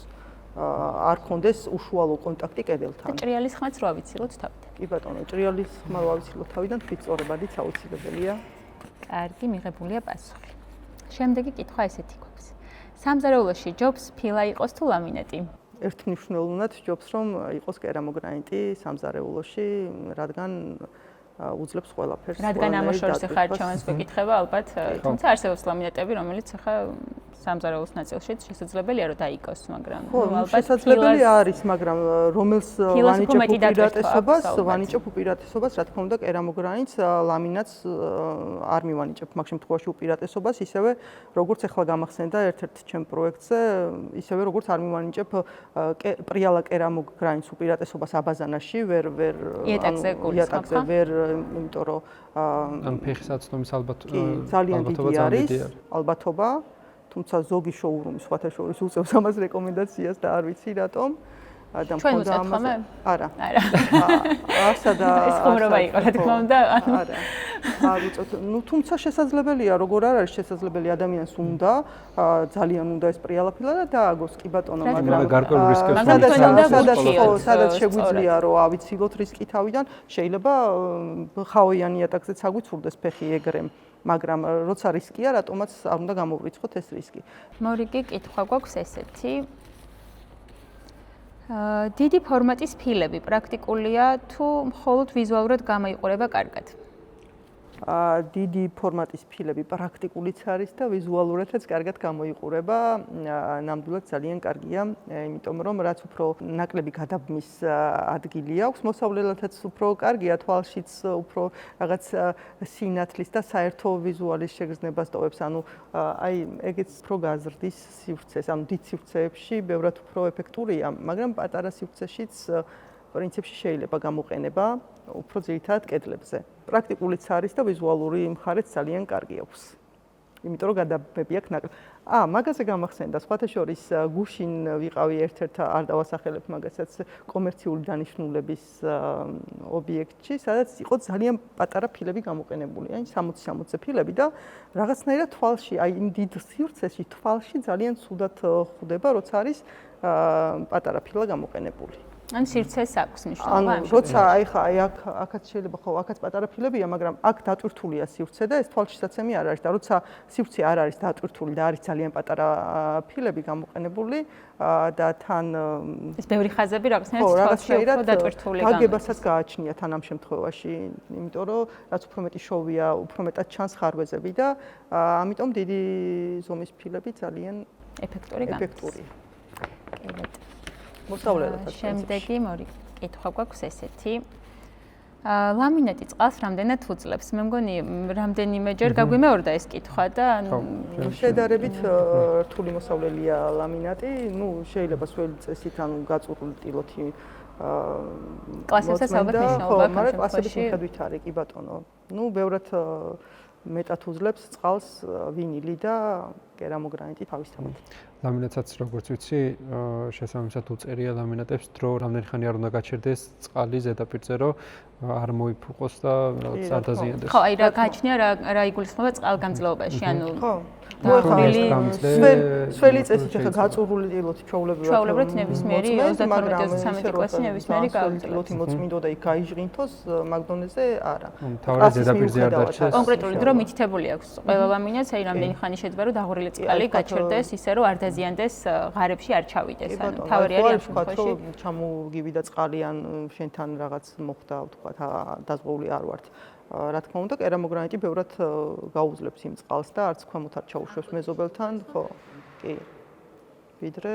არ გქონდეს უშუალო კონტაქტი კედელთან. და ჭრიალის ხმაც რო ავიცილოთ თავიდან. კი ბატონო, ჭრიალის ხმა რო ავიცილოთ თავიდან, თვითწორებადიც აუცილებელია. კარგი, მიღებულია პასუხი. შემდეგი კითხვა ესეთი გვაქვს. სამზარეულოში ჯობს ფილა იყოს თუ ლამინატი? ერთმნიშვნელოვნად ჯობს რომ იყოს კერამოგრანიტი სამზარეულოში, რადგან უძლებს ყველაფერს. რადგან ამოშორზე ხარჩევანს გვეკითხება ალბათ, თუმცა არსებობს ლამინატები, რომელიც ახლა სამზარეულოს ნაწილშიც შესაძლებელია რომ დაიგოს, მაგრამ ალბათ შესაძლებელი არის, მაგრამ რომელს ვანიჭებ უპირატესობას, რა თქმა უნდა, კერამოგრანიტს, ლამინატს არ მივანიჭებ მაგ შემთხვევაში უპირატესობას, ისევე როგორც ახლა გამახსენდა ერთ-ერთ ჩემ პროექტზე, ისევე როგორც არ მივანიჭებ პრიალა კერამოგრანიტს უპირატესობას აბაზანაში, ვერ იატაკზე ვერ, იმიტომ რომ ან ფეხსაცდომის ძალიან დიდი არის ალბათობა. თუმცა ზოგი შოურუმი სხვათა შორის უწევს ამას რეკომენდაციას და არ ვიცი რატომ. ჩვენ უწევთ ხოლმე? არა. არსა და ეს ხომრობა იყო, რა თქმა უნდა. არა. არ უწევთ. ნუ თუმცა შესაძლებელია, როგორ არ არის შესაძლებელი ადამიანს უნდა, ძალიან უნდა ეს პრიალაფილა და დააგოს კი ბატონო, მაგრამ გარკვეულ რისკებს სადაც შეგვიძლია რომ ავიცილოთ რისკი თავიდან, შეიძლება ხაოიანი იატაკზეც აგვიცურდეს ფეხი ეგრემ. მაგრამ როცა რისკია, რატომაც არ უნდა გამოვრიცხოთ ეს რისკი. მორიგი კითხვა გვაქვს ესეთი. დიდი ფორმატის ფილები პრაქტიკულია თუ მხოლოდ ვიზუალურად გამოიყურება კარგად? დიდი ფორმატის ფილები პრაქტიკულიც არის და ვიზუალურადაც კარგად გამოიყურება, ნამდვილად ძალიან კარგია, იმიტომ რომ რაც უფრო ნაკლები გადაბმის ადგილი აქვს, მოსავლელადაც უფრო კარგია, თვალშიც უფრო რაღაც სინათლის და საერთო ვიზუალის შეგრძნებას ტოვებს, ანუ აი ეგეც უფრო გაზრდის სივრცეს, ანუ დიდ სივრცეებში ბევრად უფრო ეფექტურია, მაგრამ პატარა სივრცეშიც პრინციპში შეიძლება გამოყენება უფრო ძირითადად კედლებზე. პრაქტიკულიც არის და ვიზუალური მხარეც ძალიან კარგი აქვს. იმიტომ რომ გადაბები აქვს ნაკლები. მაგაზე გამახსენდა, სხვათა შორის გუშინ ვიყავი ერთ-ერთ არ დავასახელებ მაგასაც კომერციული დანიშნულების ობიექტში, სადაც იყო ძალიან პატარა ფილები გამოყენებული, აი 60-60 ფილები და რაღაცნაირად თვალში, აი იმ დიდ სივრცეში თვალში ძალიან ცუდად ხვდება, როცა არის პატარა ფილა გამოყენებული. ან სივრცეს აქვს მნიშვნელობა. როცა აი აქაც შეიძლება ხო, აქაც პატარა ფილებია, მაგრამ აქ დატვირთულია სივრცე და ეს თვალშისაცემი არ არის და როცა სივრცე არ არის დატვირთული და არის ძალიან პატარა ფილები გამოყენებული და თან ეს ბევრი ხაზები რაღაცნაირად თვალში უფრო დატვირთული გამოდის. გაგებასაც გააჩნია თან ამ შემთხვევაში, იმიტომ რომ რაც უფრო მეტი შოვია, უფრო მეტად ჩანს ხარვეზები და ამიტომ დიდი ზომის ფილები ძალიან ეფექტურია. მოსავლელად. შემდეგი მორი კითხვა გვაქვს ესეთი. ლამინატი წყალს რამდენად უძლებს? მე მგონი რამდენიმეჯერ გაგვიმეორდა ეს კითხვა და შედარებით რთული მოსავლელია ლამინატი, შეიძლება სველი წესით ანუ გაწურული ტილოთი კლასებსაც ალბათ მნიშვნელობა აქვს. მაგრამ კლასების მიხედვით არის, კი ბატონო. ბევრად მეტად უძლებს წყალს ვინილი და კერამოგრანიტი თავისთავად. ლამინატსაც როგორც ვიცი, შესაბამისად უწერია ლამინატებს დრო რამდენი ხანი არ უნდა გაჩერდეს წყალი ზედაპირზე, რომ არ მოიფუყოს და რაღაც არ დაზიანდეს. ხო, აი რა გააჩნია რა იგულისხმება წყალგამძლეობაში, ანუ სველი წესით ახლა გაწურული ტილოთი ჩვეულებრივად ნებისმიერი 32-33 კლასი ნებისმიერი ტილოთი მოწმინდო და იქ გაიჟღინთოს მაგდონეზე არა. თავად ზედაპირზე არ დარჩეს. კონკრეტული დრო მითითებული აქვს ყველა ლამინატს, აი რამდენი ხანი შედება რომ დაღურილი წყალი გაჩერდეს ისე რომ არ დაზიანდეს ღარებში არ ჩავიდეს. ანუ თავი არის ამ შემთხვევაში ჩამოგივიდა წყალი ან შენთან რაღაც მოხდა ვთქვათ დაზღვეული არ ვართ. რა თქმა უნდა, კერამოგრანიტი ბევრად გაუძლებს იმ წყალს და არც ქვემოთ არ ჩაუშვებს მეზობელთან, ხო? კი. ვიდრე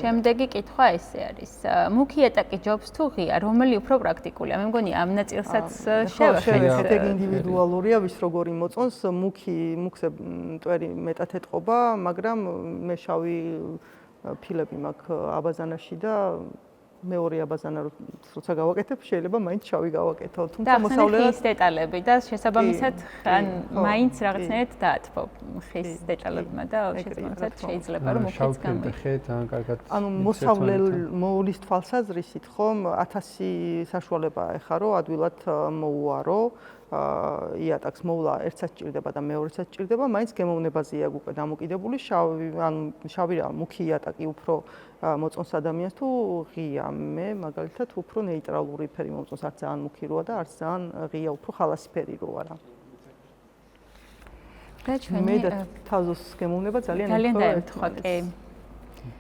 შემდეგი კითხვა ესე არის. მუქი ეტაკი ჯობს თუ ღია, რომელი უფრო პრაქტიკულია? მე მგონი ამ ნაწილსაც შევეხეთ, ეგ ინდივიდუალურია, ვის როგორი მოწონს, მუქზე მტვერი მეტად ეტყობა, მაგრამ მე შავი ფილები მაქვს აბაზანაში და მეორე აბაზანა როცა გავაკეთებ, შეიძლება მაინც შავი გავაკეთო, თუმცა მოსავლელად ხის დეტალები და შესაბამისად ან მაინც რაღაცნაირად დაათბო ხის დეტალებმა და შესაბამისად შეიძლება რომ მუქიც გამოიქცეთ, ან კარგად. ანუ მოსავლის თვალსაზრისით ხომ 1000 საშუალება ეხა რომ ადვილად მოუარო იატაკს მოვლა ერთსაც ჭირდება და მეორესაც ჭირდება, მაინც გემოვნებაზეა უკვე დამოკიდებული, შავი რა, მუქი იატაკი უფრო მოწონს ადამიანს თუ ღია, მე მაგალითად უფრო ნეიტრალური ფერი მომწონს, არც ძალიან მუქი როა და არც ძალიან ღია, უფრო ხალასი ფერი როა რა. და ჩვენი მე და თაზოს გემოვნება ძალიან დაემთხვა, კი.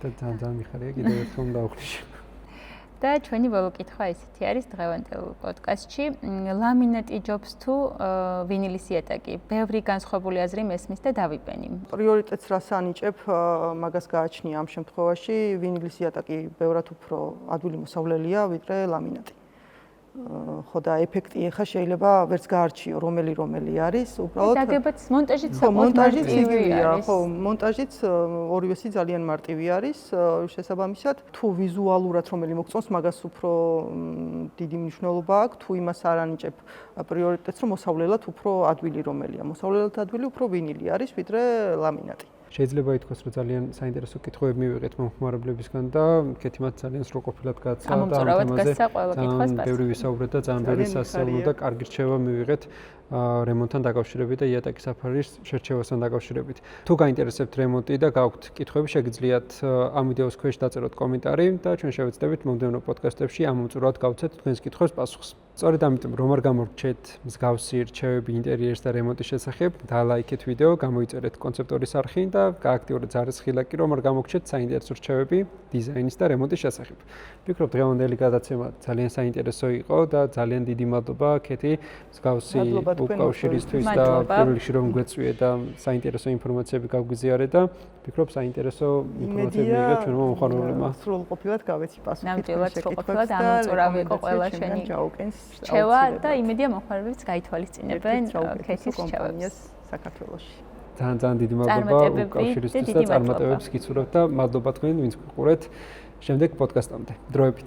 და ძალიან მიხარია კიდევ ერთხელ დავხლიში. და ჩვენი ბოლო კითხვა ესეთი არის დღევანდელ პოდკასტში. ლამინატი ჯობს თუ ვინილის იატაკი? ბევრი განსხვავებული აზრი მესმის და დავიბენი. პრიორიტეტს რას ანიჭებ, მაგას გააჩნია ამ შემთხვევაში, ვინილის იატაკი ბევრად უფრო ადვილი მოსავლელია, ვიდრე ლამინატი. ხო და ეფექტი ახლა შეიძლება ვერც გაარჩიო რომელი არის, უბრალოდ დაგებაც მონტაჟიც მარტივია, ხო, მონტაჟიც ორივესი ძალიან მარტივი არის, შესაბამისად, თუ ვიზუალურად რომელი მოგწონს, მაგას უფრო დიდი მნიშვნელობა აქვს, თუ იმას არ ანიჭებ პრიორიტეტს, რომ მოსავლელად უფრო ადვილი რომელია. მოსავლელად ადვილი უფრო ვინილი არის, ვიდრე ლამინატი. შეიძლება ითქვას, რომ ძალიან საინტერესო კითხვები მივიღეთ მომხმარებლებისგან და კეთი მათ ძალიან სრულყოფილად გაცა და ამ თემაზე ძალიან ბევრი ვისაუბრეთ და ძალიან ბევრი სასწავლო და კარგი რჩევა მივიღეთ რემონტთან დაკავშირებით და იატაკის საფარის შერჩევასთან დაკავშირებით. თუ გაინტერესებთ რემონტი და გაქვთ კითხვები, შეგიძლიათ ამ ვიდეოს ქვეშ დაწეროთ კომენტარი და ჩვენ შევეცდებით მომდევნო პოდკასტებში ამ მომწურავად გავცეთ თქვენს კითხვებს პასუხს. სწორედ ამიტომ რომ არ გამორჩეთ მსგავსი რჩევები ინტერიერის და რემონტის შესახებ, დალაიქეთ ვიდეო, გამოიწერეთ კონცეპტორის არხი და გააქტიურეთ ზარისხილაკი, რომ არ გამოგჩეთ საინტერესო რჩევები დიზაინის და რემონტის შესახებ. ვფიქრობ, დღევანდელი გადაცემა ძალიან საინტერესო იყო და ძალიან დიდი მადლობა კეთი მსგავსი უკავშირისთვის და პირველ რიგში რომ გვეწვიე და საინტერესო ინფორმაციები გავგვიზიარე და ვფიქრობ საინტერესო ინფორმაციები მიიღეთ ჩვენ მომხმარებლებმა. სრულყოფილად გავეცი პასუხი. ნამდვილად სრულყოფილად ამოწურავი იყო ყველა შენი რჩევა და იმედია მომხმარებლებიც გაითვალისწინებენ კეთის რჩევებს საქართველოში. ძალიან დიდი მადლობა უკავშირისთვის და წარმატებებს გიცურებთ და მადლობა თქვენ ვინც გიყურეთ შემდეგ პოდკასტამდე. დროებით